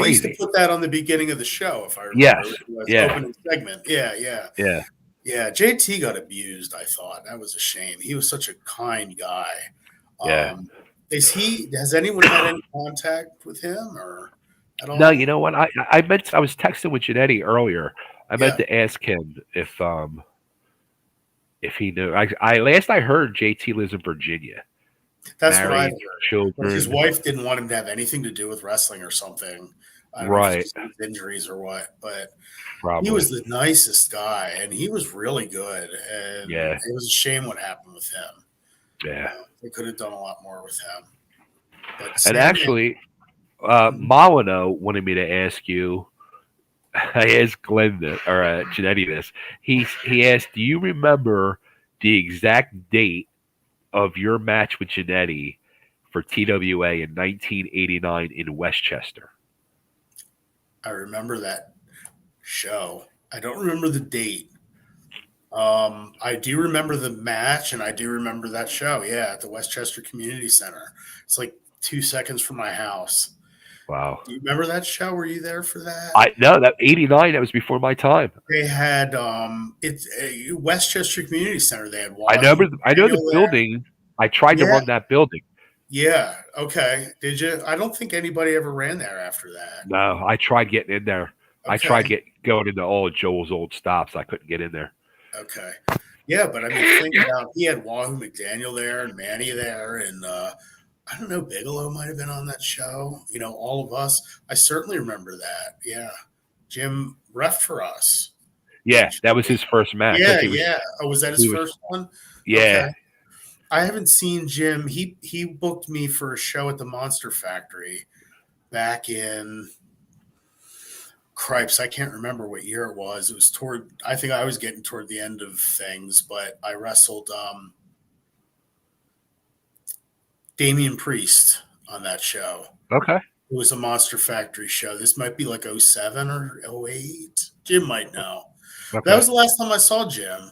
They used to Crazy. put that on the beginning of the show, if I remember. Yes. It was Yeah. opening segment. Yeah, yeah. Yeah. Yeah, JT got abused, I thought. That was a shame. He was such a kind guy. Yeah. Has anyone had any contact with him or at No, you all? know what? I was texting with Janetti earlier. I meant Yeah, to ask him if he knew. I last I heard JT lives in Virginia. that's what I've Married, heard. Like his children. wife didn't want him to have anything to do with wrestling or something. I don't know if it's Right. just his injuries or what, but he Probably. was the nicest guy and he was really good. And Yeah. it was a shame what happened with him. Yeah. They could have done a lot more with him. But And Sandman, actually, mhm. Molyneux wanted me to ask you. I asked Glenn this, or Janetti this. He asked, "Do you remember the exact date of your match with Janetti for TWA in 1989 in Westchester?" I remember that show. I don't remember the date. I do remember the match, and I do remember that show. Yeah, at the Westchester Community Center. It's like 2 seconds from my house. Wow. Do you remember that show? Were you there for that? I no, that 89. That was before my time. They had it's Westchester Community Center. They had I Wahoo never. I know the Daniel there. building. I tried to Yeah, run that building. yeah. Okay. Did you? I don't think anybody ever ran there after that. No, I tried getting in there. I tried Okay. going into all of Joel's old stops. I couldn't get in there. Okay. Yeah, but I mean, think about he had Wahoo McDaniel there and Manny there, and I don't know, Bigelow might have been on that show. You know, all of us. I certainly remember that. Yeah, Jim ref for us. Yeah, that was his first match. Yeah, He was. yeah. Oh, was that his He was. first one? Okay. Yeah. I haven't seen Jim. He booked me for a show at the Monster Factory back in Cripes. I can't remember what year it was. It was toward. I think I was getting toward the end of things, but I wrestled Damian Priest on that show. Okay. It was a Monster Factory show. This might be like '07 or '08. Jim might know. That Okay. was the last time I saw Jim,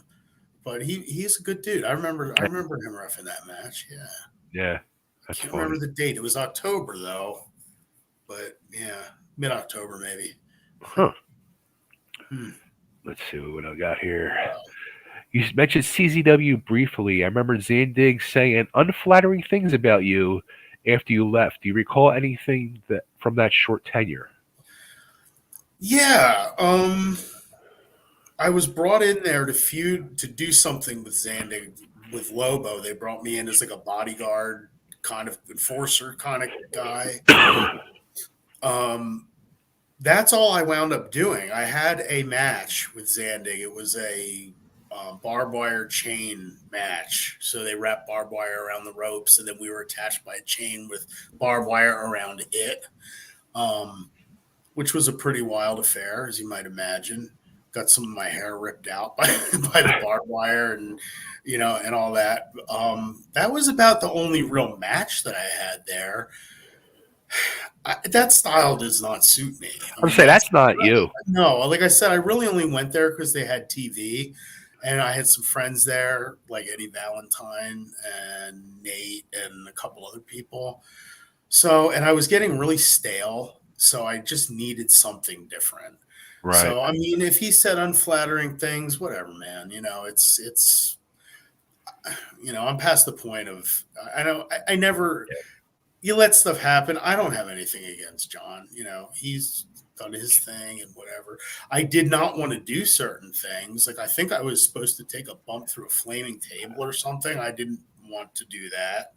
but he's a good dude. I remember him roughing that match. Yeah. Yeah. I That's can't funny. remember the date. It was October though. But yeah, mid-October maybe. Huh. Hmm. Let's see what I got here. You mentioned CZW briefly. I remember Zandig saying unflattering things about you after you left. Do you recall anything that from that short tenure? Yeah, I was brought in there to do something with Zandig with Lobo. They brought me in as like a bodyguard kind of enforcer kind of guy. Um, that's all I wound up doing. I had a match with Zandig. It was a barbed wire chain match. So they wrapped barbed wire around the ropes, and then we were attached by a chain with barbed wire around it, which was a pretty wild affair, as you might imagine. Got some of my hair ripped out by, by the barbed wire and, and all that. That was about the only real match that I had there. That style does not suit me. I I'm mean, saying that's not you. no, like I said, I really only went there because they had TV, and I had some friends there, like Eddie Valentine and Nate and a couple other people. So, and I was getting really stale, so I just needed something different. Right. So, I mean, if he said unflattering things, whatever, man. I'm past the point of I don't I never you let stuff happen. I don't have anything against John. He's done his thing and whatever. I did not want to do certain things. Like I think I was supposed to take a bump through a flaming table or something. I didn't want to do that.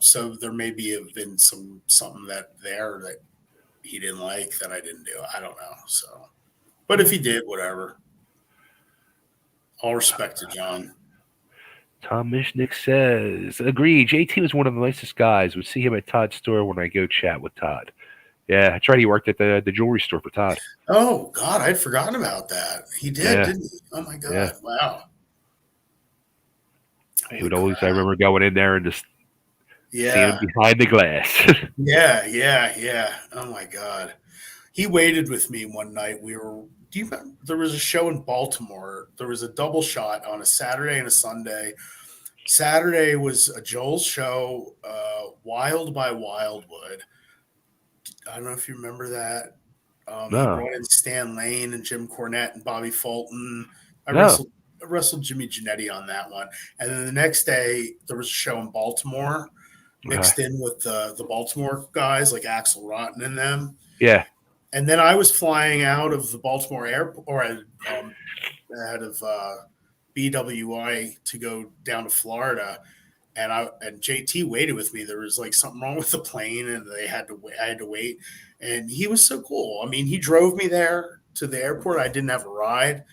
So there may be have been something that he didn't like that I didn't do. I don't know. So, but if he did, whatever. All respect to John. Tom Mishnick says, agree. JT was one of the nicest guys. Would see him at Todd's store when I go chat with Todd. Yeah, that's right. He worked at the jewelry store for Todd. Oh God, I'd forgotten about that. He did, Yeah. didn't he? Oh my God! Yeah. Wow. He would always. I remember going in there and just seeing Yeah, him behind the glass. yeah. Oh my God. He waited with me one night. Do you remember? There was a show in Baltimore. There was a double shot on a Saturday and a Sunday. Saturday was a Joel's show, Wild by Wildwood. I don't know if you remember that. He No, brought in Stan Lane and Jim Cornette and Bobby Fulton. I no. wrestled I wrestled Jimmy Janetti on that one. And then the next day there was a show in Baltimore Okay. mixed in with the Baltimore guys like Axel Rotten and them. Yeah. And then I was flying out of the Baltimore airport, or out of BWI to go down to Florida, and JT waited with me. There was like something wrong with the plane, and they had to wait. I had to wait, and he was so cool. I mean, he drove me there to the airport. I didn't have a ride,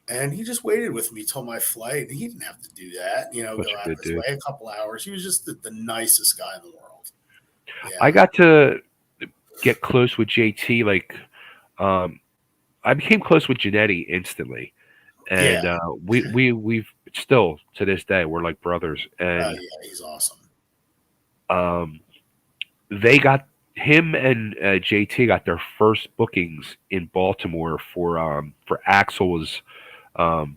and he just waited with me till my flight. He didn't have to do that, Such go a out of good his dude. way a couple hours. He was just the nicest guy in the world. I Yeah, got to get close with JT. Like, um, I became close with Janetti instantly, yeah, and we've still to this day we're like brothers. And yeah. He's awesome. um, they got him and JT got their first bookings in Baltimore for Axel's um,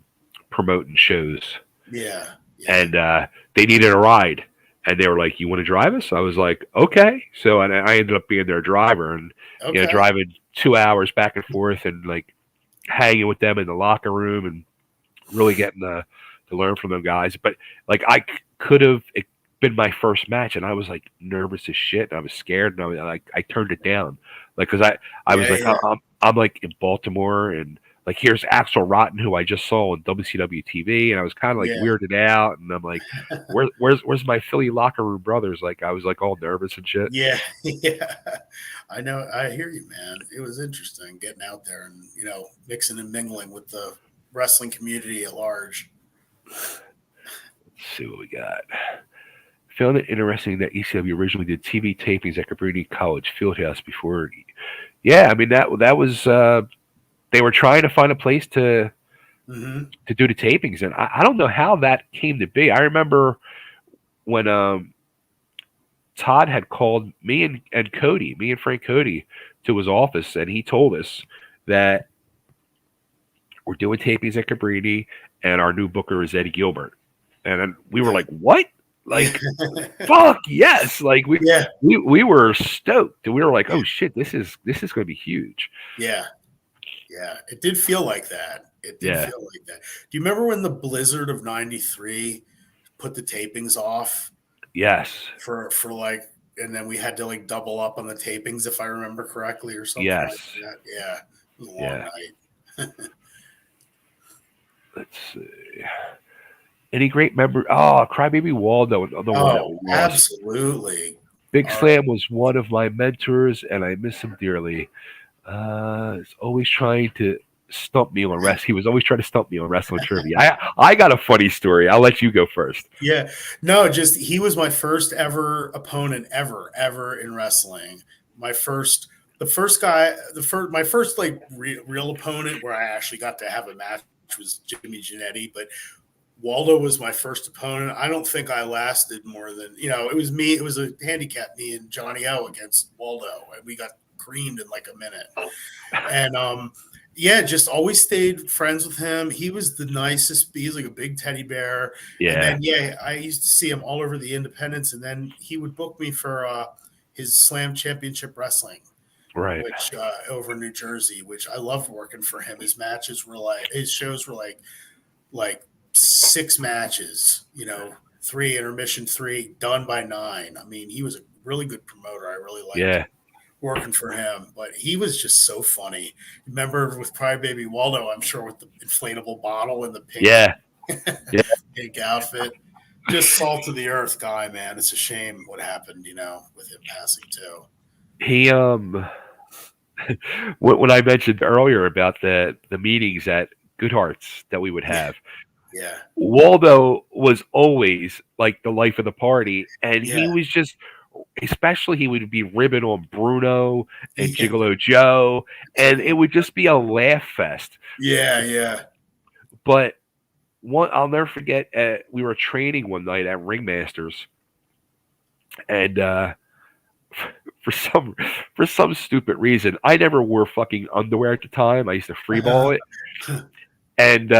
promoting shows, Yeah, yeah. and they needed a ride. And they were like, "You want to drive us?" I was like, "Okay." So, and I ended up being their driver, and Okay. driving 2 hours back and forth, and like hanging with them in the locker room, and really getting to learn from them guys. But like, could have been my first match, and I was like nervous as shit, and I was scared, and I turned it down, like because I was Yeah, like, yeah, I'm like in Baltimore, and like here's Axel Rotten, who I just saw on WCW TV, and I was kind of like yeah, weirded out, and I'm like, where's my Philly locker room brothers? Like I was like all nervous and shit. yeah, yeah. I know. I hear you, man. It was interesting getting out there and mixing and mingling with the wrestling community at large. Let's see what we got. Found it interesting that ECW originally did TV tapings at Cabrini College Fieldhouse before. Yeah, I mean that was they were trying to find a place Hmm. to do the tapings, and I don't know how that came to be. I remember when Todd had called me and Cody, me and Frank Cody, to his office, and he told us that we're doing tapings at Cabrini, and our new booker is Eddie Gilbert, and then we were like, what? Yeah, Like, fuck yes! Like yeah, we were stoked. We were like, oh shit, this is going to be huge. yeah, yeah. It did feel like that. It did Yeah. feel like that. Do you remember when the blizzard of '93 put the tapings off Yes. for like, and then we had to like double up on the tapings, if I remember correctly, or something like Yes. that. Yeah, it was a long Yeah. night. Let's see. Any great member? Oh, Crybaby Waldo, another one that Oh, we lost. absolutely. Big All right. Slam was one of my mentors, and I miss him dearly. He's always trying to stump me on wrestling. He was always trying to stump me on wrestling trivia. I got a funny story. I'll let you go first. Yeah. No, just he was my first ever opponent ever in wrestling. My first, the first guy, my first like real opponent where I actually got to have a match was Jimmy Janetti, but Waldo was my first opponent. I don't think I lasted more than, it was me. It was a handicap, me and Johnny O against Waldo, and we got creamed in like a minute. And yeah, just always stayed friends with him. He was the nicest. He's like a big teddy bear. And Yeah. then yeah, I used to see him all over the independents, and then he would book me for his Slam Championship Wrestling, Right. which over in New Jersey, which I loved working for him. His matches were like his shows were like 6 matches, 3 intermission, 3 done by 9. I mean, he was a really good promoter. I really liked Yeah. working for him, but he was just so funny. Remember with Crybaby Waldo, I'm sure, with the inflatable bottle and the Yeah. Yeah. pink outfit. Just salt of the earth guy, man. It's a shame what happened, with him passing too. He when I mentioned earlier about the meetings at Goodhart's that we would Yeah, have, yeah, Waldo was always like the life of the party, and yeah, he was just, especially he would be ribbing on Bruno and yeah, Gigolo Joe, and it would just be a laugh fest. yeah, yeah. But one, I'll never forget. We were training one night at Ringmasters, and for some for some stupid reason, I never wore fucking underwear at the time. I used to freeball it, and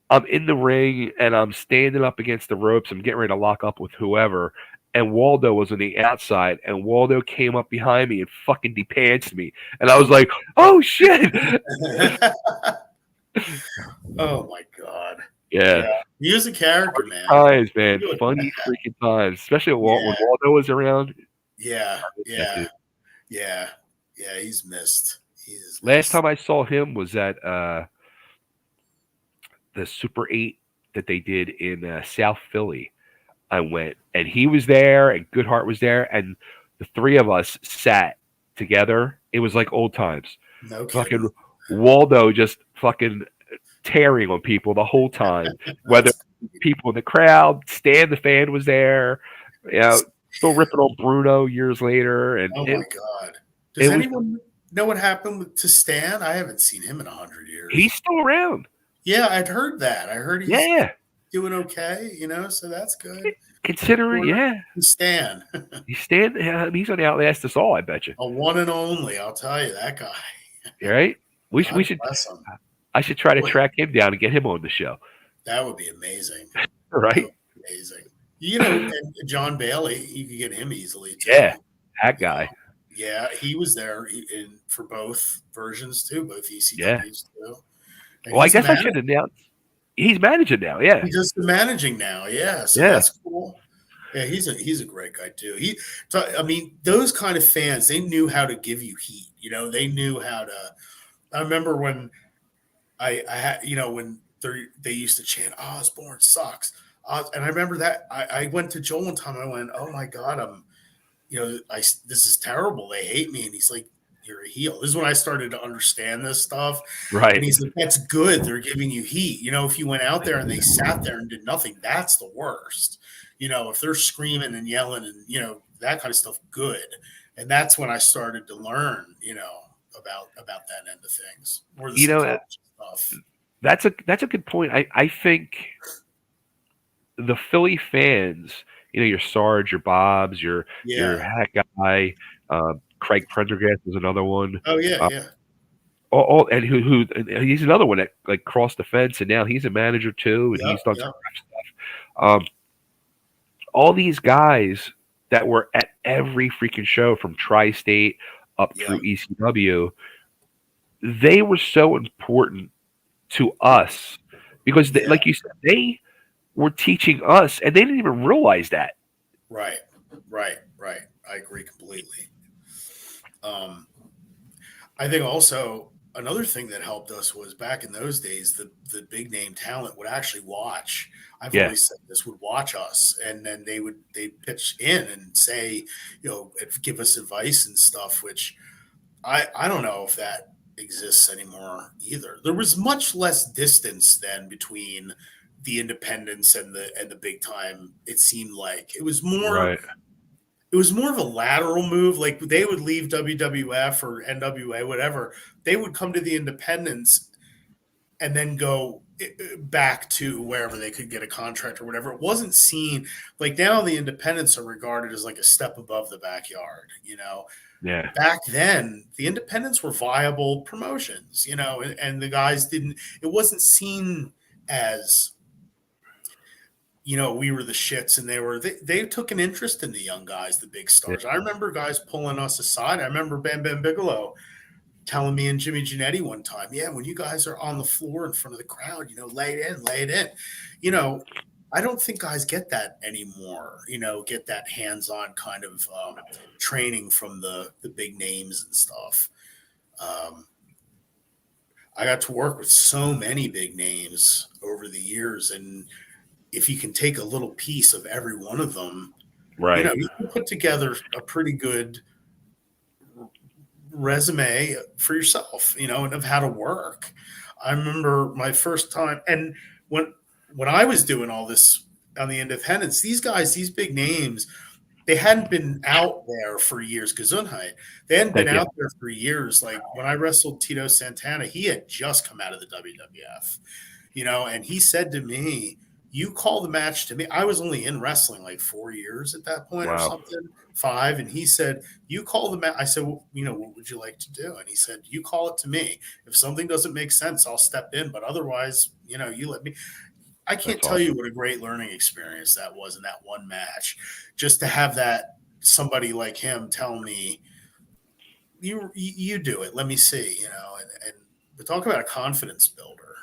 I'm in the ring and I'm standing up against the ropes. I'm getting ready to lock up with whoever, and Waldo was on the outside, and Waldo came up behind me and fucking depantsed me, and I was like, "Oh shit!" Oh my god. Yeah, Yeah. He was a character, man. times, man, Really funny bad. freaking times, especially when Yeah. Waldo was around. Yeah. That Yeah. dude. Yeah. Yeah. He's missed. He is Last missed. time I saw him was at the Super 8 that they did in South Philly. I went, and he was there, and Goodhart was there, and the three of us sat together. It was like old times. No Fucking kidding. Waldo just fucking tearing on people the whole time. Whether That's people in the crowd, Stan the fan was there, you know, still ripping on Bruno years later, and oh it my god. Does it was anyone know what happened to Stan? I haven't seen him in 100 years. he's still around. Yeah, I'd heard that. I heard he's Yeah, doing okay, so that's good. considering, Or yeah, Stan, he's Stan. He's gonna outlast us all. I bet you. a one and only. I'll tell you that guy. Right? We God should. bless him. I should try to Boy, track him down and get him on the show. that would be amazing. That Right? would be amazing. And John Bailey, you could get him easily too. Yeah, that You know? guy. Yeah, he was there for both versions too, both Yeah. ECWs too. And Well, I he's the guess I should announce. He's managing now. Yeah. He does the managing now, yeah. So Yeah. that's cool. Yeah, he's a great guy too. I mean, those kind of fans, they knew how to give you heat. They knew how to. I remember when I had, when they used to chant, "Osbourne sucks," and I remember that I went to Joel one time. And I went, "Oh my god, this is terrible. They hate me," and he's like, "You're a heel." This is when I started to understand this stuff. Right. And he's like, "That's good. They're giving you heat. If you went out there and they sat there and did nothing, that's the worst. If they're screaming and yelling and that kind of stuff, good." And that's when I started to learn, about that end of things, or the psychology stuff. That's a good point. I think the Philly fans, your Sarge, your Bobs, your Hat guy, Craig Prendergast is another one. Oh yeah, yeah. And who he's another one that like crossed the fence, and now he's a manager too, and he's done some stuff. All these guys that were at every freaking show from Tristate up through ECW, they were so important to us because, like you said, they were teaching us, and they didn't even realize that. Right. I agree completely. I think also another thing that helped us was back in those days, the big name talent would actually watch. I've always said this, would watch us, and then they pitch in and say, give us advice and stuff, which I don't know if that exists anymore either. There was much less distance then between the independents and the big time. It seemed like it was more. Right. It was more of a lateral move. Like they would leave WWF or NWA, whatever. They would come to the independents and then go back to wherever they could get a contract or whatever. It wasn't seen like now the independents are regarded as like a step above the backyard, Yeah. Back then, the independents were viable promotions, and the guys it wasn't seen as, we were the shits, and they took an interest in the young guys, the big stars. I remember guys pulling us aside. I remember Bam Bam Bigelow telling me and Jimmy Giannetti one time, "Yeah, when you guys are on the floor in front of the crowd, lay it in. I don't think guys get that anymore, get that hands-on kind of training from the big names and stuff. I got to work with so many big names over the years, and if you can take a little piece of every one of them, right, you can put together a pretty good resume for yourself, and of how to work. I remember my first time, and when I was doing all this on the independents, these guys, these big names, they hadn't been out there for years. Gesundheit. They hadn't been out there for years. Like when I wrestled Tito Santana, he had just come out of the WWF, and he said to me, "You call the match to me." I was only in wrestling like 4 years at that point or something, 5. And he said, "You call the match." I said, "Well, what would you like to do?" And he said, "You call it to me. If something doesn't make sense, I'll step in. But otherwise, you let me." I can't That's tell you awesome. what a great learning experience that was in that one match. Just to have that somebody like him tell me, you do it. Let me see, and we talk about a confidence builder,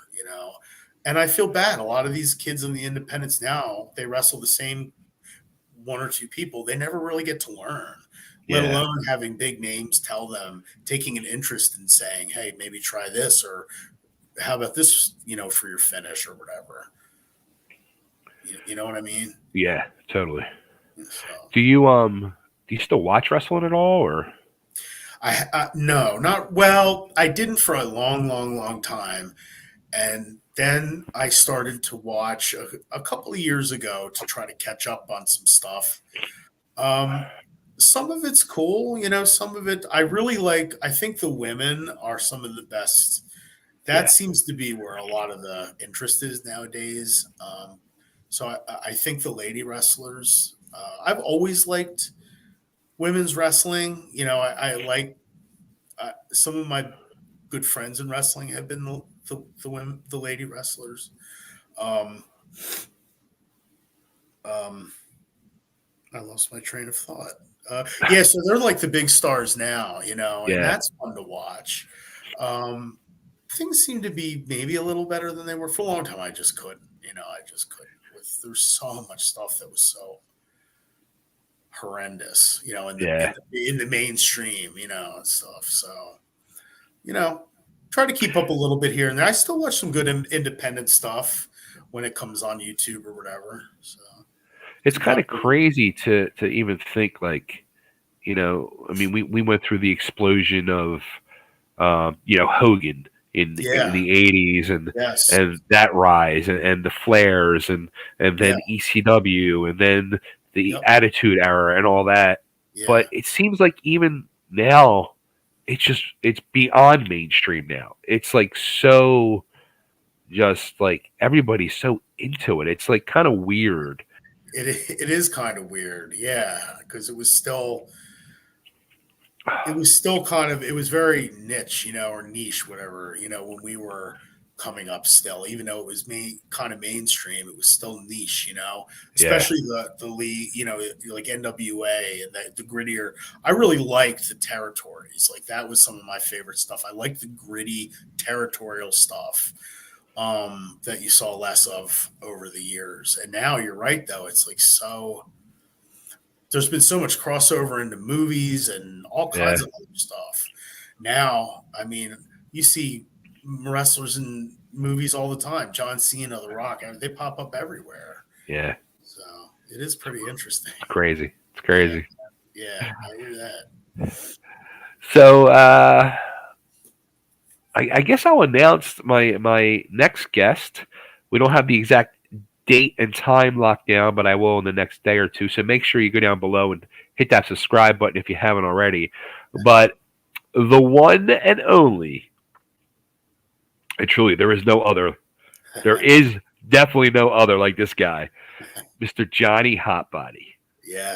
and I feel bad. A lot of these kids in the independents now, they wrestle the same one or two people. They never really get to learn, let Yeah. alone having big names tell them, taking an interest in saying, hey, maybe try this, or how about this, for your finish or whatever. You know what I mean? Yeah. Totally. So Do you still watch wrestling at all, or? no, not well. I didn't for a long, long, long time, and then I started to watch a couple of years ago to try to catch up on some stuff. Um, some of it's cool, some of it I really like. I think the women are some of the best. That Yeah. seems to be where a lot of the interest is nowadays. So I think the lady wrestlers. I've always liked women's wrestling. I like some of my good friends in wrestling have been the women, the lady wrestlers. Um, um, I lost my train of thought. Yeah, so they're like the big stars now, and Yeah. that's fun to watch. Um, Things seem to be maybe a little better than they were for a long time. I just couldn't, I just couldn't. There's so much stuff that was so horrendous, Yeah. in the mainstream, and stuff. So, you know, try to keep up a little bit here and there. I still watch some good independent stuff when it comes on YouTube or whatever. So It's keep kind up of with it. crazy to even think like, I mean, we went through the explosion of Hogan in Yeah. the '80s Yes. and that rise and the flares and Yeah. then ECW and then the Yep. Attitude Era and all that. Yeah. But it seems like even now, it's beyond mainstream now. It's like so just like everybody's so into it. It's like kind of weird. It is kind of weird. Yeah, because it was still kind of, it was very niche, or niche, whatever, when we were coming up still, even though it was kind of mainstream, it was still niche, Yeah, especially the league, like NWA and the grittier. I really liked the territories. Like that was some of my favorite stuff. I liked the gritty territorial stuff that you saw less of over the years. And now you're right though, it's like there's been so much crossover into movies and all yeah, kinds of other stuff. Now, I mean, you see wrestlers in movies all the time. John Cena, The Rock, they pop up everywhere. yeah. So it is pretty interesting. It's crazy. It's Yeah, crazy. yeah, I hear that. So I guess I'll announce my next guest. We don't have the exact date and time locked down, but I will in the next day or two. So make sure you go down below and hit that subscribe button if you haven't already. But the one and only, and truly, there is no other. There is definitely no other like this guy, Mr. Johnny Hotbody,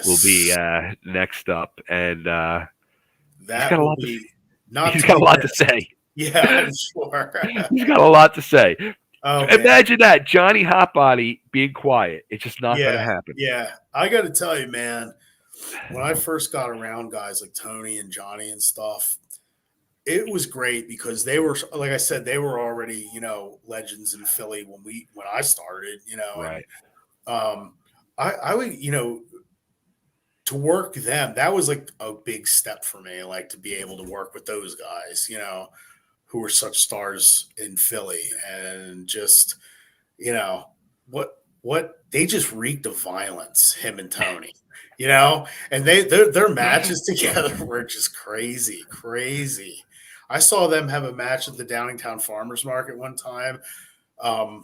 will be Yes, next up, and he's that got a will lot to. be not He's to got a be lot to missed. say. Yeah, I'm sure. He's got a lot to say. Oh man, Imagine that, Johnny Hotbody being quiet. It's just not going to yeah, happen. yeah. I got to tell you, man, when I first got around guys like Tony and Johnny and stuff, it was great because they were, like I said, they were already, legends in Philly when I started, and Right. I would, to work them, that was like a big step for me, like to be able to work with those guys, who were such stars in Philly, and just, you know, what they just reeked of violence, him and Tony, and their matches together were just crazy, crazy. I saw them have a match at the Downingtown Farmers Market one time,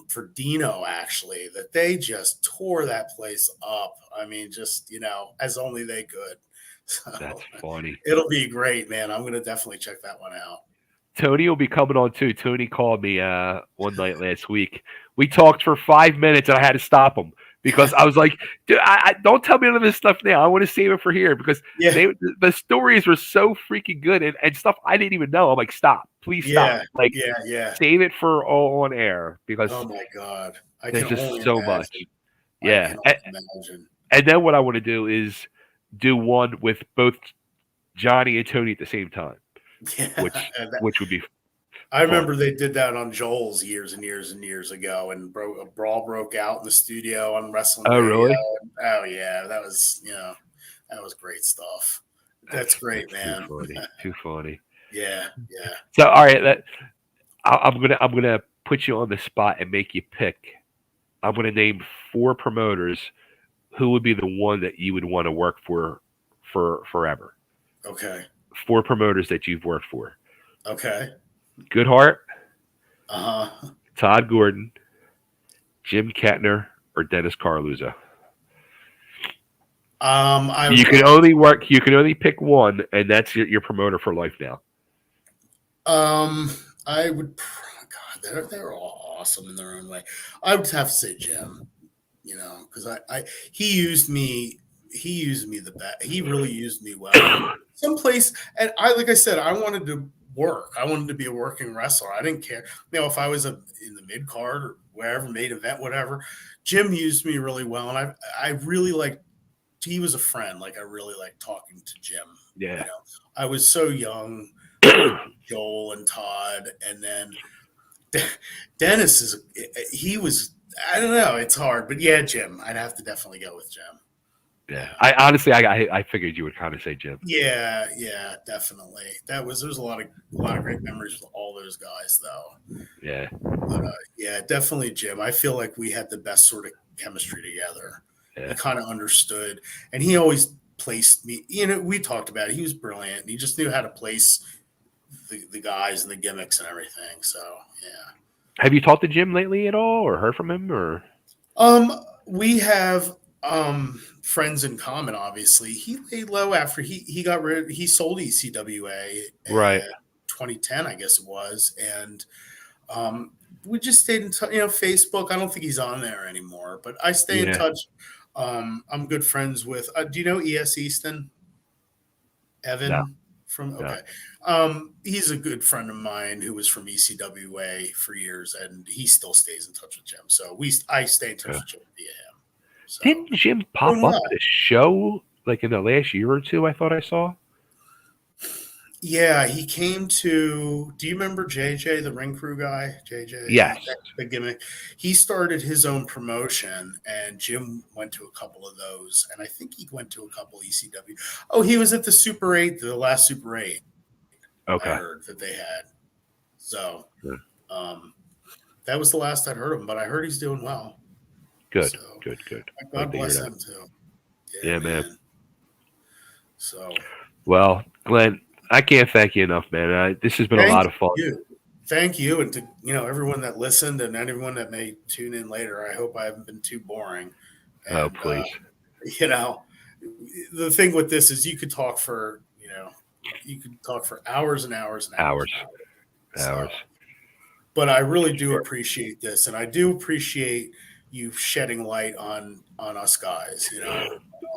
for Dino, actually, that they just tore that place up. I mean, just, as only they could. That's So funny. it'll be great, man. I'm going to definitely check that one out. Tony will be coming on too. Tony called me one night last week. We talked for 5 minutes and I had to stop him because I was like, dude, I don't tell me none of this stuff now. I want to save it for here because Yeah. the stories were so freaking good and stuff I didn't even know. I'm like, stop, please stop. Yeah. Like, Yeah. save it for all on air because Oh my God. I there's can just only so much. imagine. I Yeah. can only imagine. And then what I want to do is do one with both Johnny and Tony at the same time, Yeah. which would be. I remember they did that on Joel's years and years and years ago, and a brawl broke out in the studio on wrestling Oh, radio. really? Oh yeah, that was that was great stuff. That's great, man. Too funny. Yeah. So all right, I'm gonna put you on the spot and make you pick. I'm gonna name 4 promoters who would be the one that you would want to work for forever. Okay. 4 promoters that you've worked for. Okay. Goodhart, Uh-huh. Todd Gordon, Jim Katner, or Dennis Carluzzo. You can only pick one, and that's your promoter for life now. I would. God, they're all awesome in their own way. I would have to say Jim. Because he used me. He used me the best. He really used me well. Someplace, and like I said, I wanted to work. I wanted to be a working wrestler. I didn't care. If I was in the mid card or wherever, main event, whatever. Jim used me really well, and I really liked. He was a friend. Like I really liked talking to Jim. Yeah. I was so young. Joel and Todd, and then Dennis he was. I don't know. It's hard, but yeah, Jim. I'd have to definitely go with Jim. Yeah. I honestly, I figured you would kind of say Jim. Yeah, definitely. There's a lot of great memories with all those guys, though. Yeah. But, yeah, definitely Jim. I feel like we had the best sort of chemistry together. Yeah. He kind of understood, and he always placed me. We talked about it. He was brilliant. He just knew how to place the guys and the gimmicks and everything. So yeah. Have you talked to Jim lately at all, or heard from him, or? We have friends in common. Obviously, he laid low after he got rid. He sold ECWA, right? 2010, I guess it was, and we just stayed in touch. Facebook. I don't think he's on there anymore, but I stay in touch. I'm good friends with. Do you know E.S. Easton? Evan. No. He's a good friend of mine who was from ECWA for years, and he still stays in touch with Jim. So I stay in touch with Jim via him. So, didn't Jim pop up at a show like in the last year or two? I thought I saw. Yeah, he came to. Do you remember JJ, the ring crew guy? JJ. Yes. The gimmick. He started his own promotion, and Jim went to a couple of those, and I think he went to a couple ECW. Oh, he was at the Super 8, the last Super 8. Okay. I heard that they had. So, that was the last I'd heard of him, but I heard he's doing well. Good. God bless him too. Yeah, man. So, well, Glenn, I can't thank you enough, man. This has been a lot of fun. Thank you, and to everyone that listened and everyone that may tune in later. I hope I haven't been too boring. And, please. The thing with this is you could talk for hours and hours and hours. But I really do appreciate this, and I do appreciate you shedding light on us guys.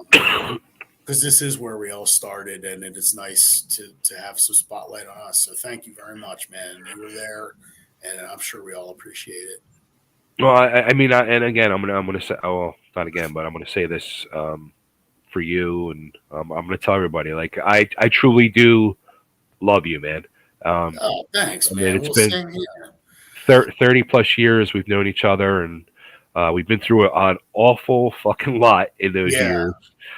Because this is where we all started, and it is nice to have some spotlight on us. So thank you very much, man. You were there, and I'm sure we all appreciate it. Well, I mean, and again, I'm gonna say, not again, but I'm gonna say this for you, and I'm gonna tell everybody, like I truly do love you, man. Thanks, man. It's been 30 plus years we've known each other, and we've been through an awful fucking lot in those years.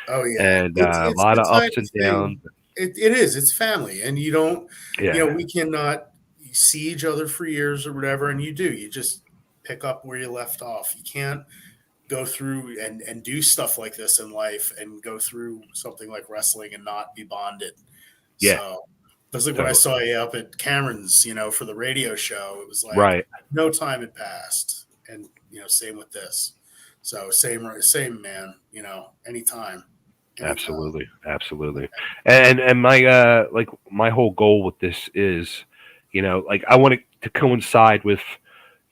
Oh yeah, and a lot of ups and downs. It is. It's family, and you don't. We cannot see each other for years or whatever, and you do. You just pick up where you left off. You can't go through and do stuff like this in life, and go through something like wrestling and not be bonded. Yeah. So, it's like when I saw you up at Cameron's, for the radio show, it was like no time had passed, and same with this. So same man. Anytime. Absolutely. And my my whole goal with this is, I want it to coincide with,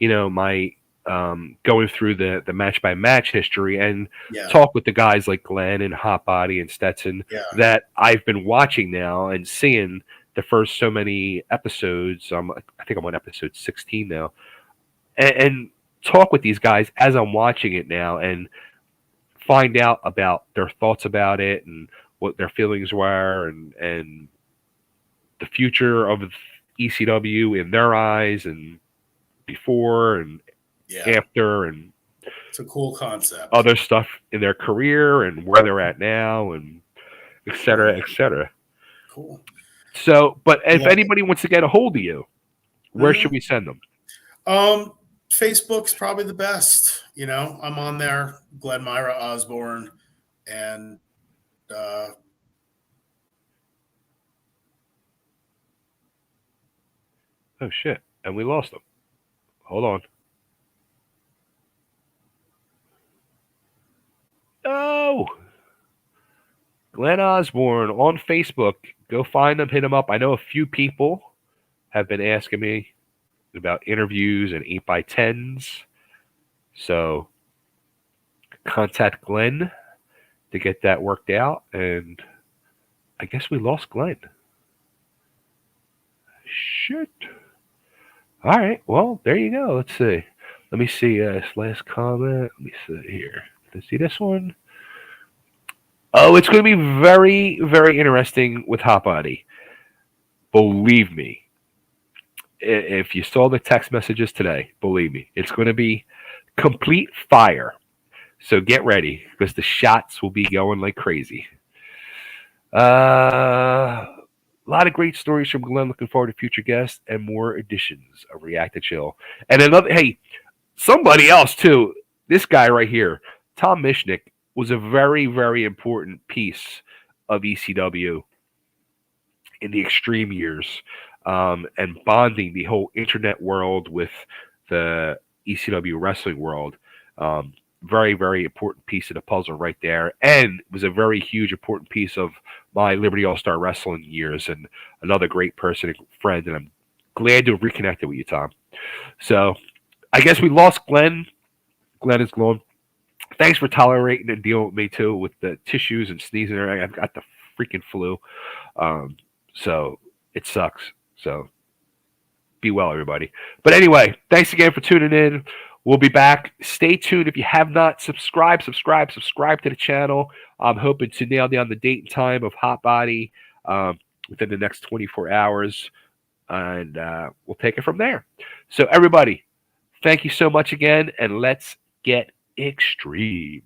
my going through the match by match history and Yeah. talk with the guys like Glenn and Hot Body and Stetson Yeah. that I've been watching now and seeing the first so many episodes. I think I'm on episode 16 now, and talk with these guys as I'm watching it now and find out about their thoughts about it and what their feelings were and the future of ECW in their eyes and before and Yeah. after and It's a cool concept. other stuff in their career and where they're at now and et cetera, et cetera. Cool. So, but if anybody wants to get a hold of you, where should we send them? Facebook's probably the best. You know, I'm on there, Glen Myra Osbourne, and oh shit! And we lost them. Hold on. Oh, Glen Osbourne on Facebook. Go find him, hit him up. I know a few people have been asking me about interviews and 8x10s. So contact Glenn to get that worked out. And I guess we lost Glenn. Shit. All right. Well, there you go. Let's see. Let me see this last comment. Let me see here. Let's see this one. Oh, it's going to be very, very interesting with Hot Body. Believe me. If you saw the text messages today, believe me, it's going to be complete fire. So get ready because the shots will be going like crazy. A lot of great stories from Glenn. Looking forward to future guests and more editions of React to Chill. And another, hey, somebody else too. This guy right here, Tom Mishnick, was a very, very important piece of ECW in the extreme years. And bonding the whole internet world with the ECW wrestling world. Very, very important piece of the puzzle right there. And it was a very huge, important piece of my Liberty All-Star Wrestling years and another great person and friend. And I'm glad to have reconnected with you, Tom. So I guess we lost Glenn. Glenn is gone. Thanks for tolerating and dealing with me, too, with the tissues and sneezing. I've got the freaking flu. So it sucks. So be well, everybody. But anyway, thanks again for tuning in. We'll be back. Stay tuned. If you have not subscribe to the channel. I'm hoping to nail down the date and time of Hot Body within the next 24 hours. And we'll take it from there. So everybody, thank you so much again. And let's get extreme.